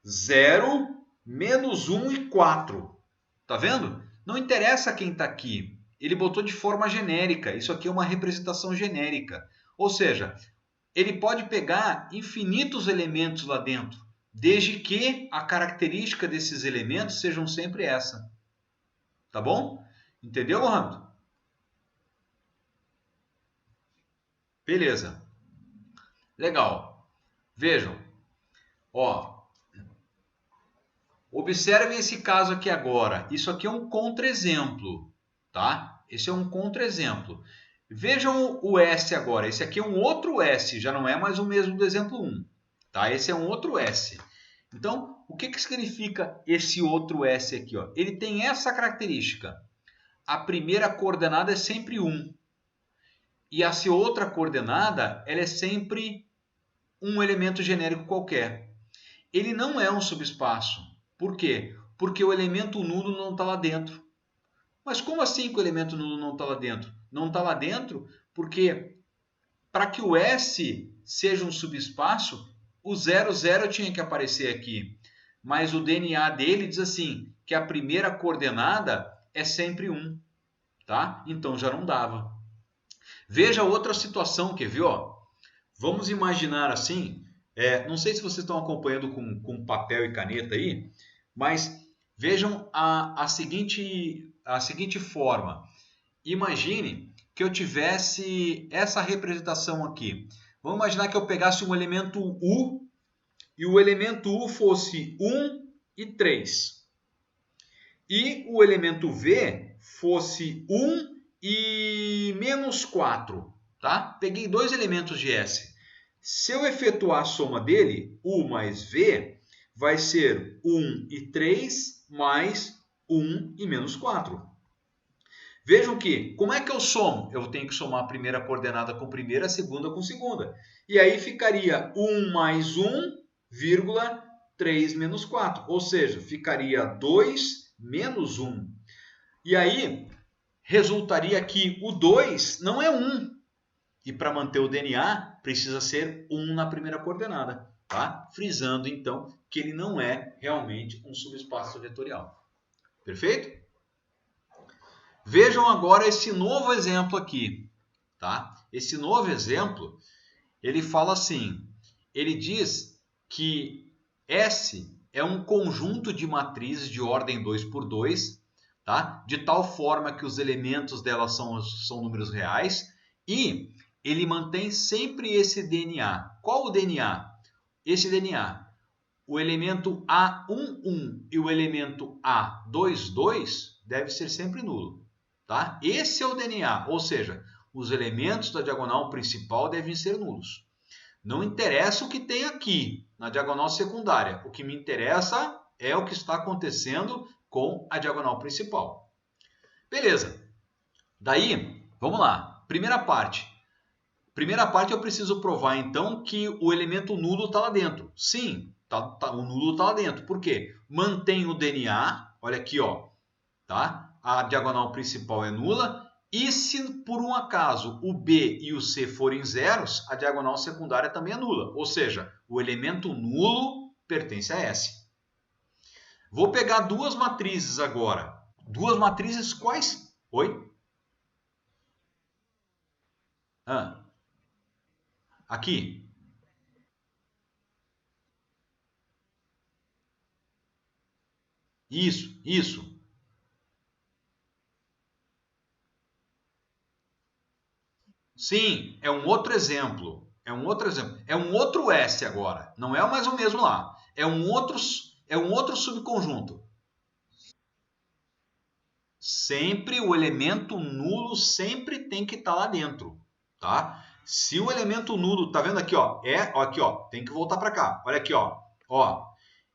0, menos 1 e 4. Tá vendo? Não interessa quem está aqui. Ele botou de forma genérica. Isso aqui é uma representação genérica. Ou seja, ele pode pegar infinitos elementos lá dentro, desde que a característica desses elementos sejam sempre essa. Tá bom? Entendeu, Mohamed? Beleza. Legal. Vejam. Ó, observem esse caso aqui agora. Isso aqui é um contra-exemplo, tá? Esse é um contra-exemplo. Vejam o S agora. Esse aqui é um outro S, já não é mais o mesmo do exemplo 1. Tá? Esse é um outro S. Então, o que significa esse outro S aqui? Ó? Ele tem essa característica. A primeira coordenada é sempre 1. E essa outra coordenada ela é sempre um elemento genérico qualquer. Ele não é um subespaço. Por quê? Porque o elemento nulo não está lá dentro. Mas como assim que o elemento nulo não está lá dentro? Não está lá dentro porque para que o S seja um subespaço, o 00 tinha que aparecer aqui. Mas o DNA dele diz assim, que a primeira coordenada é sempre 1. Tá? Então já não dava. Veja outra situação, quer ver? Ó? Vamos imaginar assim, não sei se vocês estão acompanhando com papel e caneta aí, mas vejam a seguinte forma. Imagine que eu tivesse essa representação aqui. Vamos imaginar que eu pegasse um elemento U e o elemento U fosse 1 e 3. E o elemento V fosse 1 e menos 4. Tá? Peguei dois elementos de S. Se eu efetuar a soma dele, U mais V, vai ser 1 e 3 mais 1 e menos 4. Vejam que, como é que eu somo? Eu tenho que somar a primeira coordenada com primeira, a segunda com segunda. E aí ficaria 1 mais 1, 3 menos 4. Ou seja, ficaria 2 menos 1. E aí, resultaria que o 2 não é 1. E para manter o DNA, precisa ser 1 na primeira coordenada. Tá? Frisando, então, que ele não é realmente um subespaço vetorial. Perfeito? Vejam agora esse novo exemplo aqui. Tá? Esse novo exemplo, ele fala assim, ele diz que S é um conjunto de matrizes de ordem 2 por 2, tá? De tal forma que os elementos dela são números reais, e ele mantém sempre esse DNA. Qual o DNA? Esse DNA, o elemento A11 e o elemento A22 deve ser sempre nulo. Tá? Esse é o DNA, ou seja, os elementos da diagonal principal devem ser nulos. Não interessa o que tem aqui na diagonal secundária. O que me interessa é o que está acontecendo com a diagonal principal. Beleza. Daí, vamos lá. Primeira parte. Primeira parte eu preciso provar então que o elemento nulo está lá dentro. Sim, o nulo está lá dentro. Por quê? Mantém o DNA. Olha aqui, ó. Tá? A diagonal principal é nula. E se por um acaso o B e o C forem zeros, a diagonal secundária também é nula. Ou seja, o elemento nulo pertence a S. Vou pegar duas matrizes agora. Duas matrizes quais? Oi? Ah, aqui. Isso. Sim, é um outro exemplo. É um outro exemplo. É um outro S agora. Não é mais o mesmo lá. É um outro subconjunto. Sempre o elemento nulo sempre tem que estar lá dentro, tá? Se o elemento nulo, tá vendo aqui, ó, aqui, ó, tem que voltar para cá. Olha aqui, ó,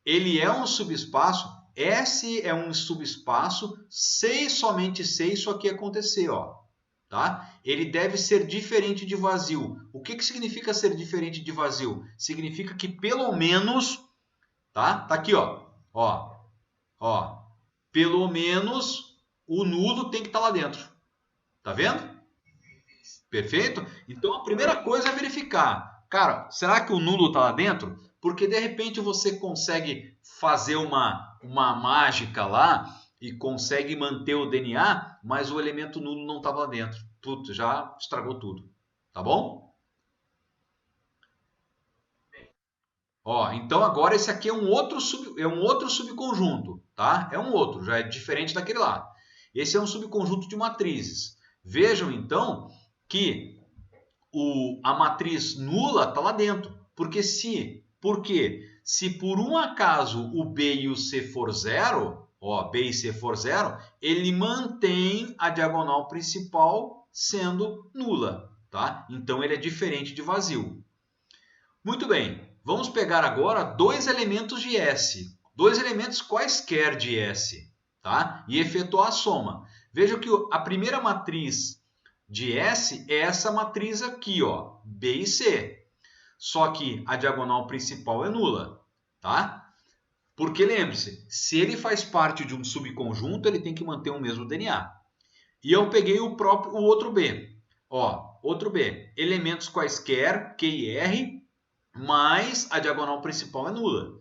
ele é um subespaço. S é um subespaço se somente se isso aqui acontecer, ó. Tá? Ele deve ser diferente de vazio. O que significa ser diferente de vazio? Significa que pelo menos, tá? Tá aqui, ó. Ó. Pelo menos o nulo tem que estar lá dentro. Tá vendo? Perfeito? Então a primeira coisa é verificar. Cara, será que o nulo está lá dentro? Porque de repente você consegue fazer uma mágica lá e consegue manter o DNA, mas o elemento nulo não estava lá dentro. Tudo, já estragou tudo. Tá bom? Ó, então agora esse aqui é um outro subconjunto, tá? É um outro, já é diferente daquele lá. Esse é um subconjunto de matrizes. Vejam então que a matriz nula está lá dentro. Por quê? Se por um acaso o B e o C for zero, ó, B e C for zero, ele mantém a diagonal principal sendo nula, tá? Então ele é diferente de vazio. Muito bem, vamos pegar agora dois elementos de S, dois elementos quaisquer de S, tá? E efetuar a soma. Veja que a primeira matriz de S é essa matriz aqui, ó, B e C. Só que a diagonal principal é nula, tá? Porque lembre-se, se ele faz parte de um subconjunto, ele tem que manter o mesmo DNA. E eu peguei o outro B. Ó, outro B, elementos quaisquer, Q e R, mas a diagonal principal é nula. O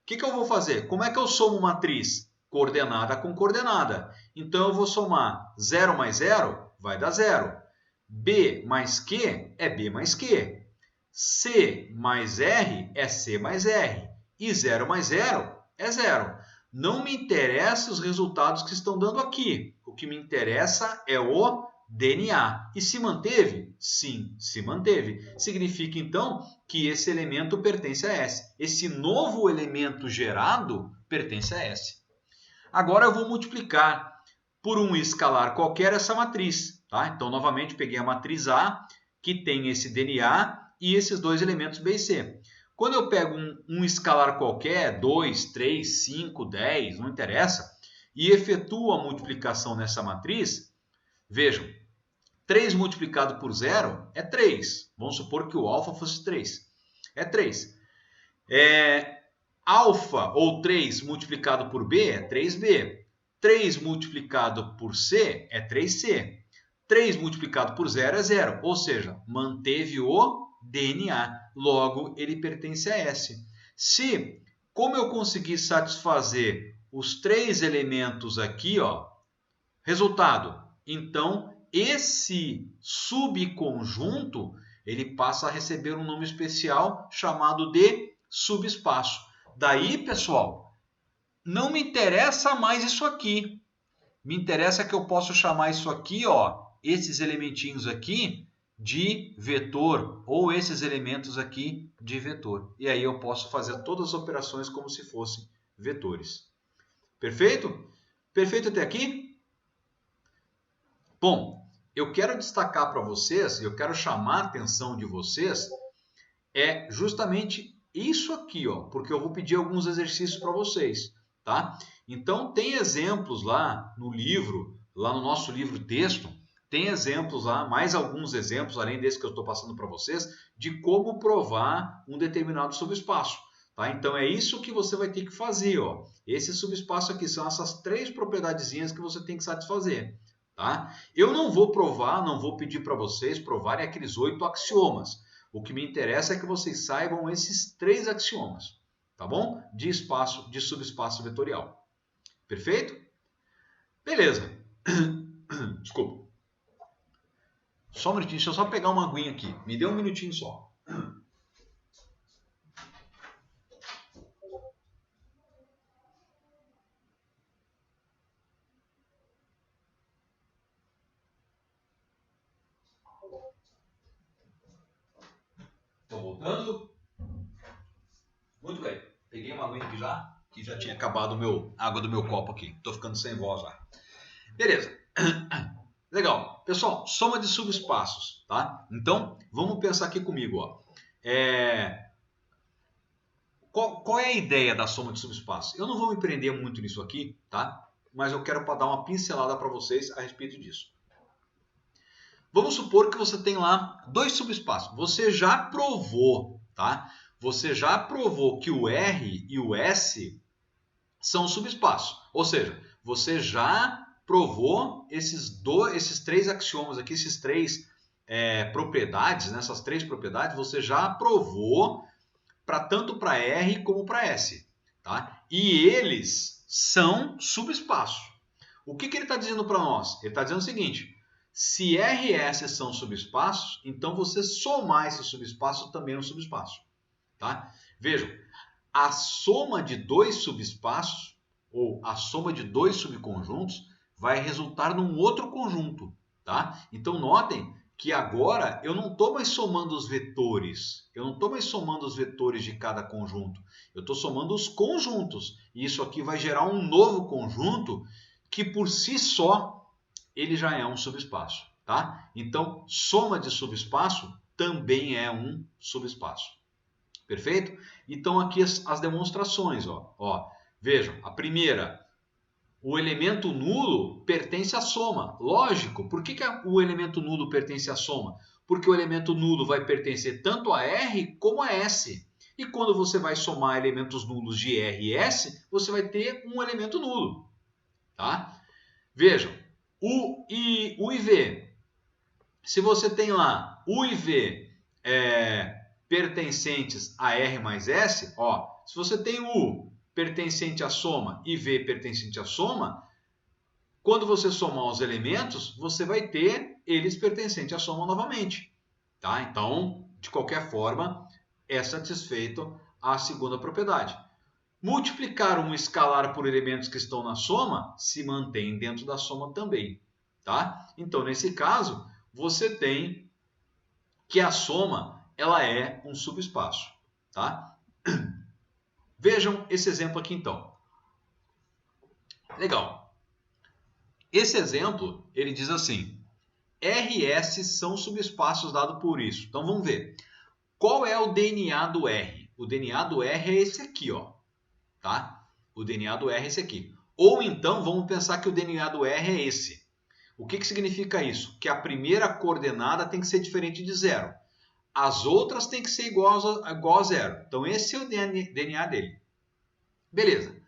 que eu vou fazer? Como é que eu somo matriz? Coordenada com coordenada. Então eu vou somar 0 mais 0, vai dar 0. B mais Q é B mais Q. C mais R é C mais R. E 0 mais 0 é 0. Não me interessa os resultados que estão dando aqui. O que me interessa é o DNA. E se manteve? Sim, se manteve. Significa, então, que esse elemento pertence a S. Esse novo elemento gerado pertence a S. Agora eu vou multiplicar por um escalar qualquer essa matriz. Tá? Então, novamente, peguei a matriz A, que tem esse DNA e esses dois elementos B e C. Quando eu pego um escalar qualquer, 2, 3, 5, 10, não interessa, e efetuo a multiplicação nessa matriz, vejam, 3 multiplicado por 0 é 3. Vamos supor que o alfa fosse 3. É 3. Alfa ou 3 multiplicado por B é 3B. 3 multiplicado por C é 3C. 3 multiplicado por 0 é 0. Ou seja, manteve o DNA. Logo, ele pertence a S. Se, como eu conseguir satisfazer os três elementos aqui, ó, resultado, então esse subconjunto ele passa a receber um nome especial chamado de subespaço. Daí, pessoal, não me interessa mais isso aqui. Me interessa que eu posso chamar isso aqui, ó, esses elementinhos aqui, de vetor, ou esses elementos aqui de vetor. E aí eu posso fazer todas as operações como se fossem vetores. Perfeito? Perfeito até aqui? Bom, eu quero destacar para vocês, eu quero chamar a atenção de vocês, é justamente isso aqui, ó, porque eu vou pedir alguns exercícios para vocês, tá? Então, tem exemplos lá no livro, lá no nosso livro texto, tem exemplos lá, mais alguns exemplos, além desse que eu estou passando para vocês, de como provar um determinado subespaço. Tá? Então, é isso que você vai ter que fazer. Ó. Esse subespaço aqui são essas três propriedadezinhas que você tem que satisfazer. Tá? Eu não vou provar, não vou pedir para vocês provarem aqueles 8 axiomas. O que me interessa é que vocês saibam esses 3 axiomas, tá bom? De espaço, de subespaço vetorial. Perfeito? Beleza. Desculpa. Só um minutinho, deixa eu só pegar uma aguinha aqui. Me dê um minutinho só. Estou voltando. Muito bem. Peguei uma aguinha aqui já, que já tinha acabado a água do meu copo aqui. Estou ficando sem voz já. Beleza. Legal. Pessoal, soma de subespaços, tá? Então, vamos pensar aqui comigo, ó. Qual é a ideia da soma de subespaços? Eu não vou me prender muito nisso aqui, tá? Mas eu quero dar uma pincelada para vocês a respeito disso. Vamos supor que você tem lá 2 subespaços. Você já provou, tá? você já provou que o R e o S são subespaços. Ou seja, você já provou esses três axiomas aqui, esses três propriedades, né? Essas três propriedades, você já provou tanto para R como para S. Tá? E eles são subespaços. O que ele está dizendo para nós? Ele está dizendo o seguinte: se R e S são subespaços, então você somar esse subespaço também é um subespaço. Tá? Vejam, a soma de dois subespaços, ou a soma de dois subconjuntos, vai resultar num outro conjunto. Tá? Então notem que agora eu não estou mais somando os vetores. Eu não estou mais somando os vetores de cada conjunto. Eu estou somando os conjuntos. E isso aqui vai gerar um novo conjunto que por si só ele já é um subespaço. Tá? Então, soma de subespaço também é um subespaço. Perfeito? Então, aqui as demonstrações. Vejam, a primeira, o elemento nulo pertence à soma. Lógico, por que o elemento nulo pertence à soma? Porque o elemento nulo vai pertencer tanto a R como a S. E quando você vai somar elementos nulos de R e S, você vai ter um elemento nulo. Tá? Vejam, U e V. Se você tem lá U e V pertencentes a R mais S, se você tem U pertencente à soma e V pertencente à soma, quando você somar os elementos, você vai ter eles pertencentes à soma novamente. Tá? Então, de qualquer forma, é satisfeito a segunda propriedade. Multiplicar um escalar por elementos que estão na soma se mantém dentro da soma também. Tá? Então, nesse caso, você tem que a soma ela é um subespaço. Tá? Vejam esse exemplo aqui então. Legal. Esse exemplo, ele diz assim: R e S são subespaços dado por isso. Então vamos ver. Qual é o DNA do R? O DNA do R é esse aqui, ó. Tá? O DNA do R é esse aqui. Ou então vamos pensar que o DNA do R é esse. O que significa isso? Que a primeira coordenada tem que ser diferente de zero. As outras têm que ser igual a zero. Então esse é o DNA dele. Beleza.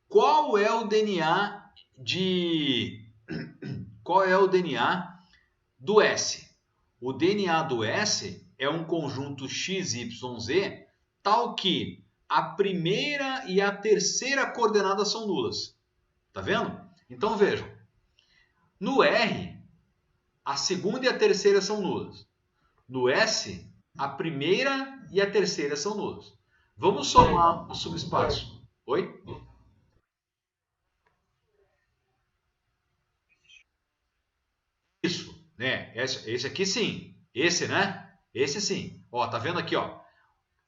Qual é o DNA do S? O DNA do S é um conjunto XYZ tal que a primeira e a terceira coordenada são nulas. Tá vendo? Então vejam. No R, a segunda e a terceira são nulas. No S, a primeira e a terceira são nulas. Vamos somar o subespaço. Oi? Isso, né? Esse aqui sim. Esse, né? Esse sim. Ó, tá vendo aqui, ó?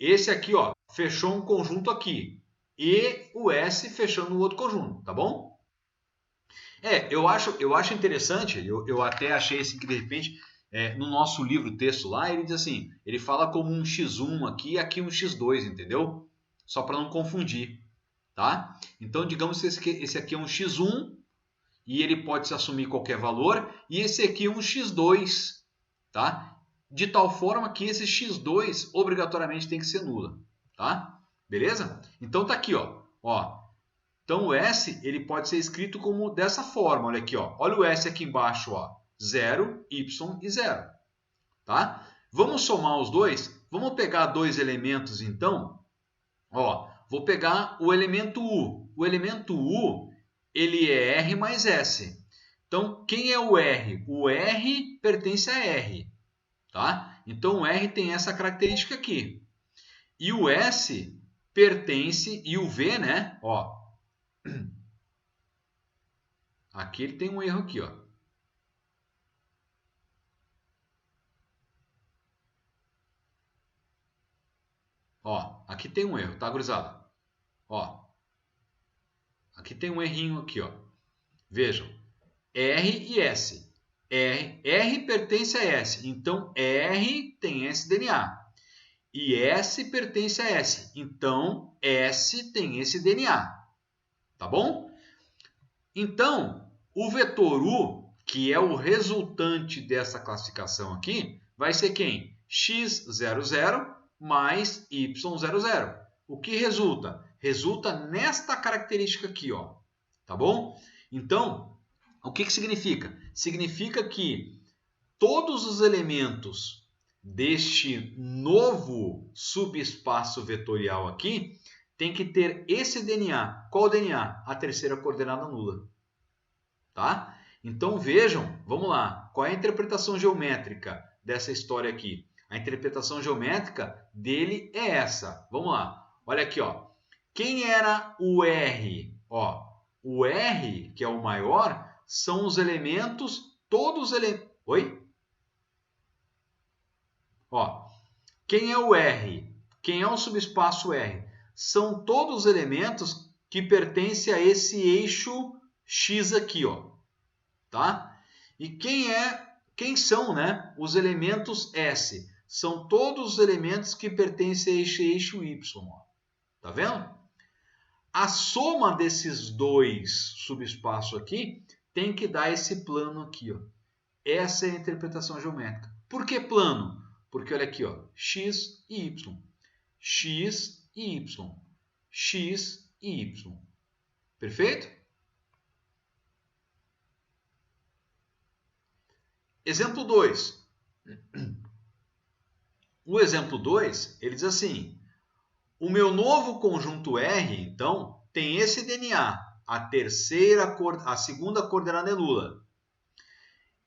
Esse aqui, ó, fechou um conjunto aqui. E o S fechando um outro conjunto, tá bom? Eu acho interessante, eu até achei assim que de repente, no nosso livro texto lá, ele diz assim, ele fala como um x1 aqui e aqui um x2, entendeu? Só para não confundir, tá? Então, digamos que esse aqui é um x1 e ele pode se assumir qualquer valor, e esse aqui é um x2, tá? De tal forma que esse x2 obrigatoriamente tem que ser nula, tá? Beleza? Então tá aqui, ó. Então o S ele pode ser escrito como dessa forma, olha aqui, ó. Olha o S aqui embaixo, ó. 0, Y e 0, tá? Vamos somar os dois? Vamos pegar dois elementos então? Vou pegar o elemento U. O elemento U, ele é R mais S. Então, quem é o R? O R pertence a R, tá? Então, o R tem essa característica aqui. E o S pertence, e o V, né? Aqui ele tem um erro aqui, ó. Aqui tem um erro, tá, gurizada? Aqui tem um errinho aqui, ó. Vejam, R e S. R pertence a S, então R tem esse DNA. E S pertence a S, então S tem esse DNA. Tá bom? Então, o vetor U, que é o resultante dessa classificação aqui, vai ser quem? x00 mais y00. O que resulta? Resulta nesta característica aqui, ó. Tá bom? Então, o que significa? Significa que todos os elementos deste novo subespaço vetorial aqui tem que ter esse DNA. Qual o DNA? A terceira coordenada nula. Tá? Então vejam, vamos lá, qual é a interpretação geométrica dessa história aqui? A interpretação geométrica dele é essa. Vamos lá, olha aqui, ó. Quem era o R? Ó, o R, que é o maior, são os elementos, todos os elementos... Oi? Ó, quem é o R? Quem é o subespaço R? São todos os elementos que pertencem a esse eixo X aqui, ó. Tá? E quem são, né, os elementos S? São todos os elementos que pertencem a esse eixo Y. Ó. Tá vendo? A soma desses dois subespaços aqui tem que dar esse plano aqui. Ó. Essa é a interpretação geométrica. Por que plano? Porque olha aqui, ó, X e Y. X e Y. X e Y. Perfeito? Exemplo 2. O exemplo 2, ele diz assim: o meu novo conjunto R, então, tem esse DNA, a segunda coordenada é nula.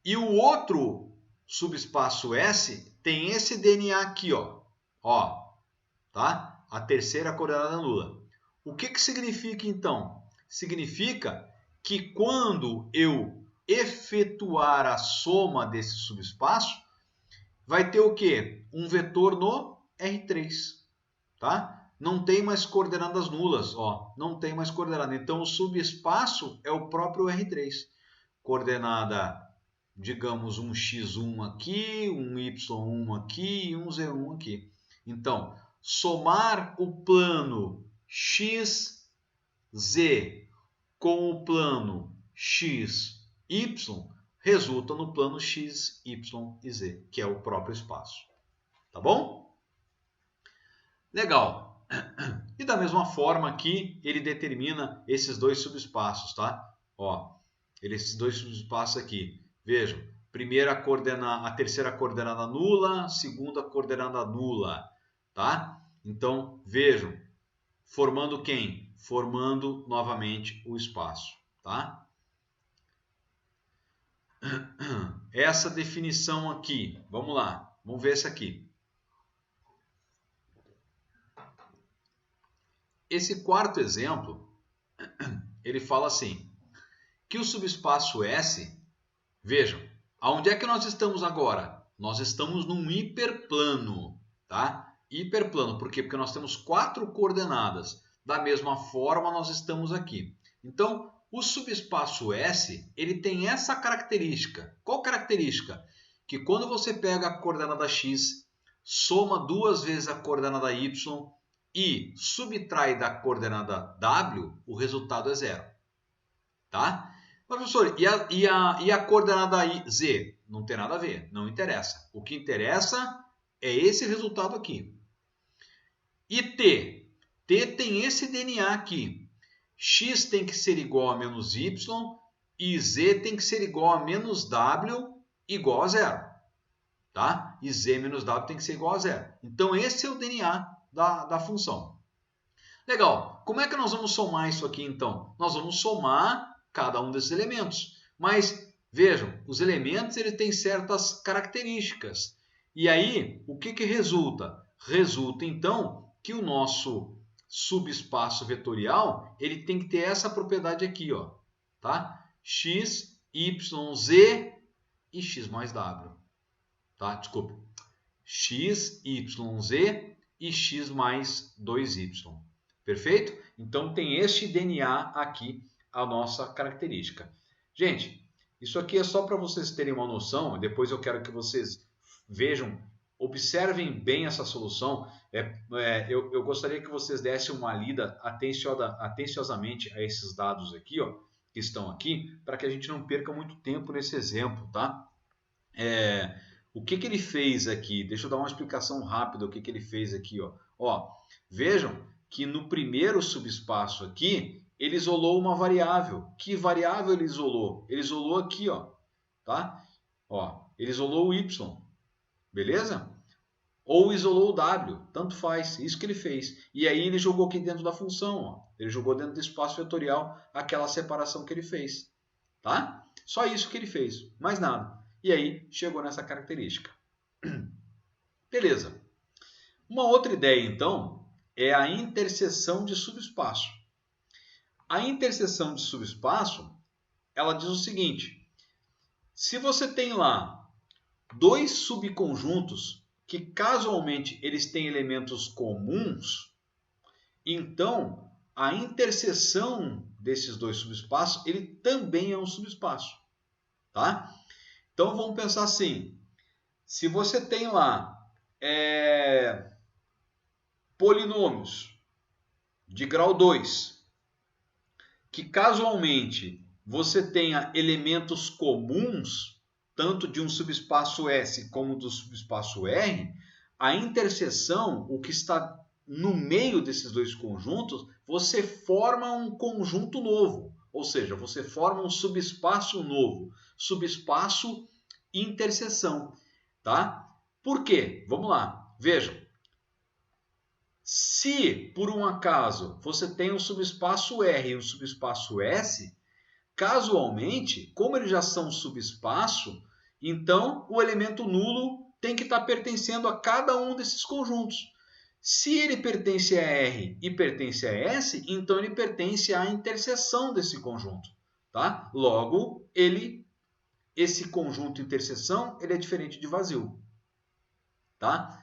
E o outro subespaço S tem esse DNA aqui, ó, tá? A terceira coordenada nula. O que significa então? Significa que quando eu efetuar a soma desse subespaço, vai ter o quê? Um vetor no R3, tá? Não tem mais coordenadas nulas, ó, não tem mais coordenada. Então o subespaço é o próprio R3. Coordenada, digamos, um x1 aqui, um y1 aqui e um z1 aqui. Então, somar o plano XZ com o plano XY resulta no plano X, Y e Z, que é o próprio espaço. Tá bom? Legal. E da mesma forma aqui, ele determina esses dois subespaços, tá? Ó, esses dois subespaços aqui. Vejam, a terceira coordenada nula, segunda coordenada nula, tá? Então, vejam, formando quem? Formando novamente o espaço, tá? Essa definição aqui, vamos lá, vamos ver essa aqui. Esse quarto exemplo, ele fala assim, que o subespaço S, vejam, aonde é que nós estamos agora? Nós estamos num hiperplano, tá? Hiperplano, por quê? Porque nós temos 4 coordenadas. Da mesma forma, nós estamos aqui. Então, o subespaço S, ele tem essa característica. Qual característica? Que quando você pega a coordenada X, soma 2 vezes a coordenada Y e subtrai da coordenada W, o resultado é 0. Tá? Mas, professor, e a coordenada Z? Não tem nada a ver, não interessa. O que interessa é esse resultado aqui. E T? T tem esse DNA aqui. X tem que ser igual a menos Y e Z tem que ser igual a menos W igual a 0. Tá? E Z menos W tem que ser igual a 0. Então, esse é o DNA da função. Legal. Como é que nós vamos somar isso aqui, então? Nós vamos somar cada um desses elementos. Mas, vejam, os elementos eles têm certas características. E aí, o que resulta? Resulta, então, que o nosso subespaço vetorial ele tem que ter essa propriedade aqui, ó, tá? X, Y, Z e X mais W. Tá? Desculpa. X, Y, Z e X mais 2Y. Perfeito? Então, tem este DNA aqui, a nossa característica. Gente, isso aqui é só para vocês terem uma noção. Depois eu quero que vocês vejam, observem bem essa solução. Eu gostaria que vocês dessem uma lida atenciosamente a esses dados aqui, ó, que estão aqui, para que a gente não perca muito tempo nesse exemplo, tá? O que ele fez aqui? Deixa eu dar uma explicação rápida o que ele fez aqui. Vejam que no primeiro subespaço aqui, ele isolou uma variável. Que variável ele isolou? Ele isolou aqui, tá? Ele isolou o y, beleza? Ou isolou o w, tanto faz, isso que ele fez. E aí ele jogou aqui dentro da função, ele jogou dentro do espaço vetorial aquela separação que ele fez, tá? Só isso que ele fez, mais nada. E aí chegou nessa característica. Beleza. Uma outra ideia, então, é a interseção de subespaço. A interseção de subespaço, ela diz o seguinte: se você tem lá dois subconjuntos que casualmente eles têm elementos comuns, então a interseção desses dois subespaços, ele também é um subespaço, tá? Então vamos pensar assim: se você tem lá polinômios de grau 2, que casualmente você tenha elementos comuns, tanto de um subespaço S como do subespaço R, a interseção, o que está no meio desses dois conjuntos, você forma um conjunto novo, ou seja, você forma um subespaço novo, subespaço interseção, tá? Por quê? Vamos lá, vejam. Se, por um acaso, você tem um subespaço R e um subespaço S, casualmente, como eles já são subespaço, então o elemento nulo tem que estar pertencendo a cada um desses conjuntos. Se ele pertence a R e pertence a S, então ele pertence à interseção desse conjunto, tá? Logo, esse conjunto interseção, ele é diferente de vazio, tá?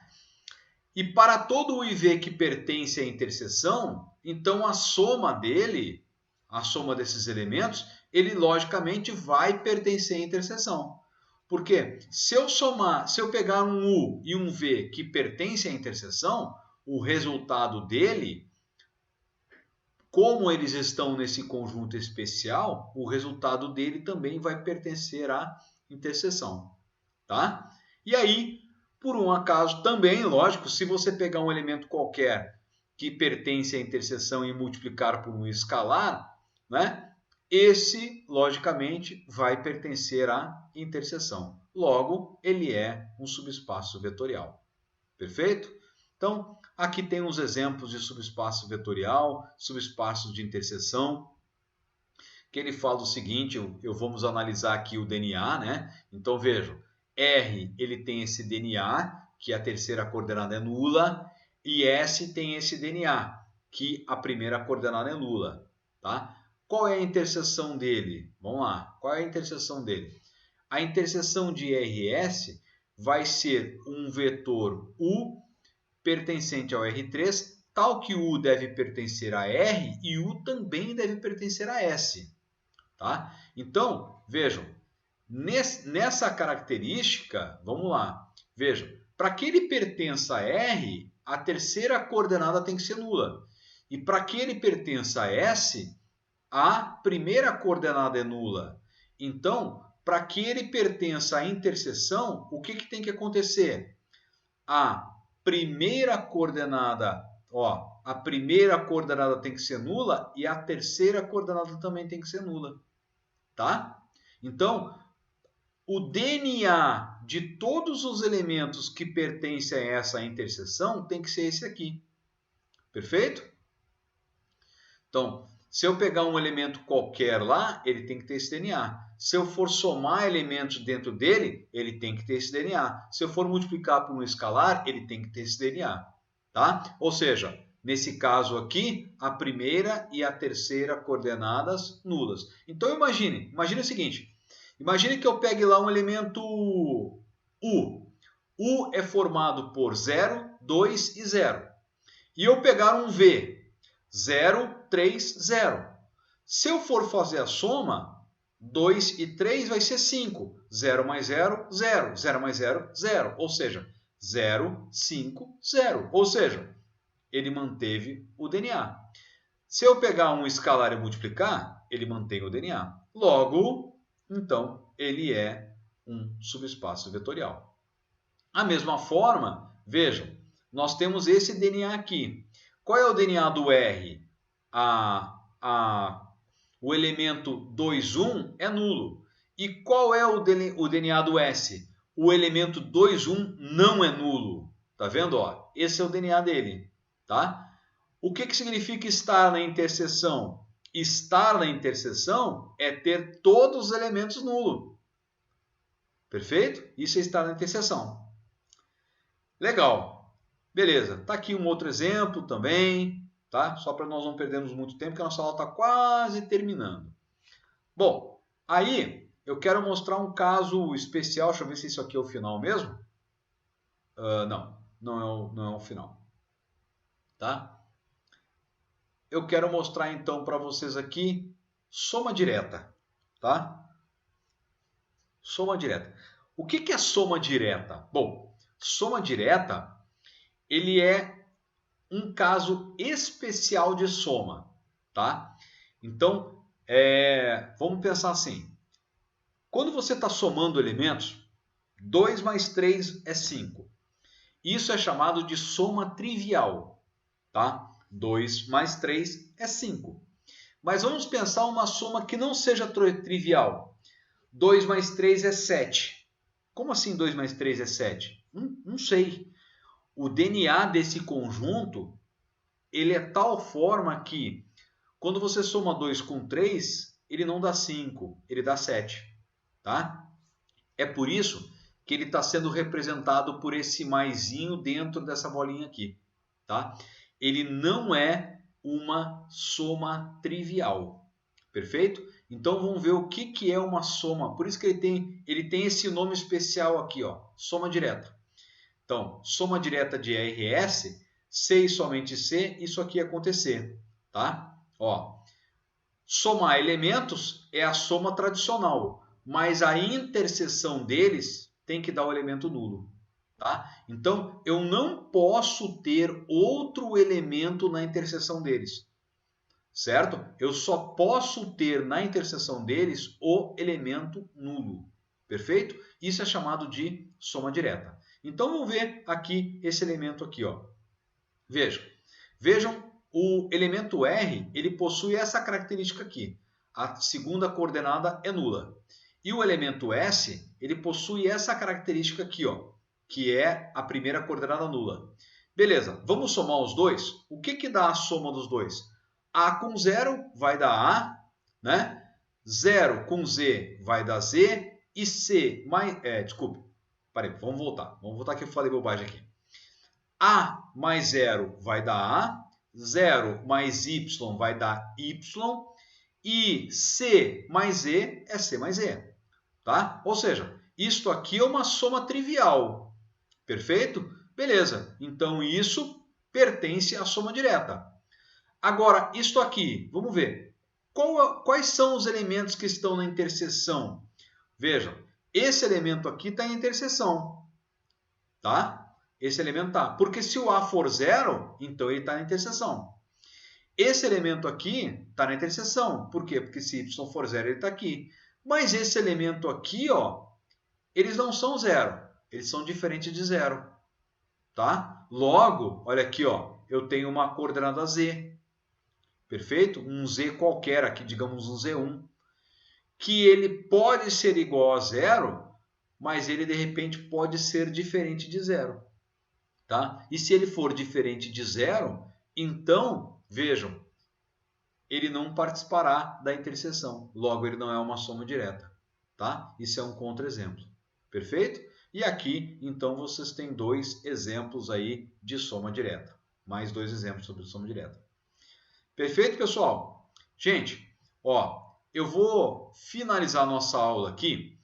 E para todo o IV que pertence à interseção, então a soma dele, a soma desses elementos, ele logicamente vai pertencer à interseção. Porque se eu pegar um U e um V que pertencem à interseção, o resultado dele, como eles estão nesse conjunto especial, o resultado dele também vai pertencer à interseção, tá? E aí, por um acaso também, lógico, se você pegar um elemento qualquer que pertence à interseção e multiplicar por um escalar, né? Esse, logicamente, vai pertencer à interseção. Logo, ele é um subespaço vetorial. Perfeito? Então, aqui tem uns exemplos de subespaço vetorial, subespaço de interseção, que ele fala o seguinte, vamos analisar aqui o DNA, né? Então, vejam, R ele tem esse DNA, que a terceira coordenada é nula, e S tem esse DNA, que a primeira coordenada é nula, tá? Qual é a interseção dele? Vamos lá, qual é a interseção dele? A interseção de RS vai ser um vetor U pertencente ao R3, tal que U deve pertencer a R e U também deve pertencer a S, tá? Então, vejam, nessa característica, vamos lá, vejam, para que ele pertença a R, a terceira coordenada tem que ser nula. E para que ele pertença a S, a primeira coordenada é nula. Então, para que ele pertença à interseção, o que tem que acontecer? A primeira coordenada tem que ser nula e a terceira coordenada também tem que ser nula, tá? Então, o DNA de todos os elementos que pertencem a essa interseção tem que ser esse aqui. Perfeito? Então, se eu pegar um elemento qualquer lá, ele tem que ter esse DNA. Se eu for somar elementos dentro dele, ele tem que ter esse DNA. Se eu for multiplicar por um escalar, ele tem que ter esse DNA. Tá? Ou seja, nesse caso aqui, a primeira e a terceira coordenadas nulas. Então imagine o seguinte, imagine que eu pegue lá um elemento U. U é formado por 0, 2 e 0. E eu pegar um V, 0, 3, 0. Se eu for fazer a soma, 2 e 3 vai ser 5. 0 mais 0, 0. 0 mais 0, 0. Ou seja, 0, 5, 0. Ou seja, ele manteve o DNA. Se eu pegar um escalar e multiplicar, ele mantém o DNA. Logo, então, ele é um subespaço vetorial. A mesma forma, vejam, nós temos esse DNA aqui. Qual é o DNA do R? O elemento 21 é nulo. E qual é o DNA do S? O elemento 21 não é nulo. Tá vendo? Ó, esse é o DNA dele. Tá? O que significa estar na interseção? Estar na interseção é ter todos os elementos nulos. Perfeito? Isso é estar na interseção. Legal. Beleza. Tá aqui um outro exemplo também, tá? Só para nós não perdermos muito tempo, que a nossa aula está quase terminando. Bom, aí eu quero mostrar um caso especial. Deixa eu ver se isso aqui é o final mesmo. Não é o final. Tá? Eu quero mostrar então para vocês aqui soma direta, tá? Soma direta. O que é soma direta? Bom, soma direta, ele é um caso especial de soma, tá? Então, vamos pensar assim. Quando você está somando elementos, 2 mais 3 é 5. Isso é chamado de soma trivial, tá? 2 mais 3 é 5. Mas vamos pensar uma soma que não seja trivial. 2 mais 3 é 7. Como assim 2 mais 3 é 7? Não sei. O DNA desse conjunto, ele é tal forma que quando você soma 2 com 3, ele não dá 5, ele dá 7. Tá? É por isso que ele está sendo representado por esse maisinho dentro dessa bolinha aqui. Tá? Ele não é uma soma trivial. Perfeito? Então vamos ver o que é uma soma. Por isso que ele tem esse nome especial aqui, ó, soma direta. Então, soma direta de RS, C e somente C, isso aqui acontecer. Tá? Ó, somar elementos é a soma tradicional, mas a interseção deles tem que dar o elemento nulo. Tá? Então, eu não posso ter outro elemento na interseção deles. Certo? Eu só posso ter na interseção deles o elemento nulo. Perfeito? Isso é chamado de soma direta. Então, vamos ver aqui esse elemento aqui. Ó. Vejam, o elemento R ele possui essa característica aqui. A segunda coordenada é nula. E o elemento S ele possui essa característica aqui, ó, que é a primeira coordenada nula. Beleza, vamos somar os dois? O que dá a soma dos dois? A com 0 vai dar A, né? 0 com Z vai dar Z e C mais... desculpe, parei, vamos voltar. Vamos voltar que eu falei bobagem aqui. A mais 0 vai dar A, 0 mais Y vai dar Y e C mais Z é C mais Z. Tá? Ou seja, isto aqui é uma soma trivial. Perfeito? Beleza. Então isso pertence à soma direta. Agora, isto aqui, vamos ver. Quais são os elementos que estão na interseção? Vejam, esse elemento aqui está em interseção. Tá? Esse elemento está. Porque se o A for 0, então ele está na interseção. Esse elemento aqui está na interseção. Por quê? Porque se Y for 0, ele está aqui. Mas esse elemento aqui, ó, eles não são 0. Eles são diferentes de 0. Tá? Logo, olha aqui, ó, eu tenho uma coordenada Z. Perfeito? Um Z qualquer aqui, digamos um Z1, que ele pode ser igual a 0, mas ele de repente pode ser diferente de 0. Tá? E se ele for diferente de 0, então, vejam, ele não participará da interseção. Logo, ele não é uma soma direta. Tá? Isso é um contra-exemplo. Perfeito? E aqui, então, vocês têm dois exemplos aí de soma direta. Mais dois exemplos sobre soma direta. Perfeito, pessoal? Gente, ó, eu vou finalizar a nossa aula aqui,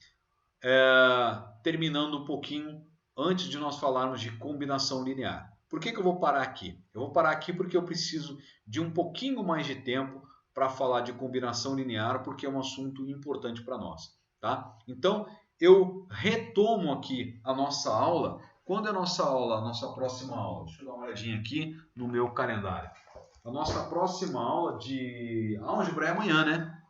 terminando um pouquinho antes de nós falarmos de combinação linear. Por que eu vou parar aqui? Eu vou parar aqui porque eu preciso de um pouquinho mais de tempo para falar de combinação linear, porque é um assunto importante para nós. Tá? Então, eu retomo aqui a nossa aula. Quando é a nossa aula, a nossa próxima aula? Deixa eu dar uma olhadinha aqui no meu calendário. A nossa próxima aula de álgebra é amanhã, né?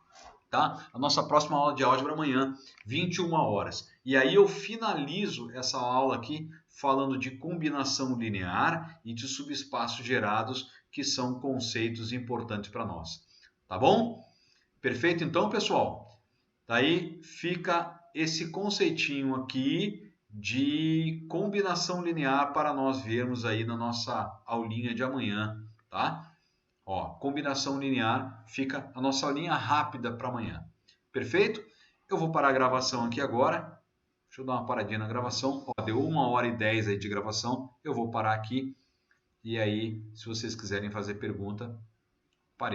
Tá? A nossa próxima aula de álgebra é amanhã, 21 horas. E aí eu finalizo essa aula aqui falando de combinação linear e de subespaços gerados, que são conceitos importantes para nós. Tá bom? Perfeito então, pessoal? Daí fica esse conceitinho aqui de combinação linear para nós vermos aí na nossa aulinha de amanhã, tá? Ó, combinação linear fica a nossa aulinha rápida para amanhã. Perfeito? Eu vou parar a gravação aqui agora. Deixa eu dar uma paradinha na gravação. Ó, deu 1h10 aí de gravação. Eu vou parar aqui. E aí, se vocês quiserem fazer pergunta,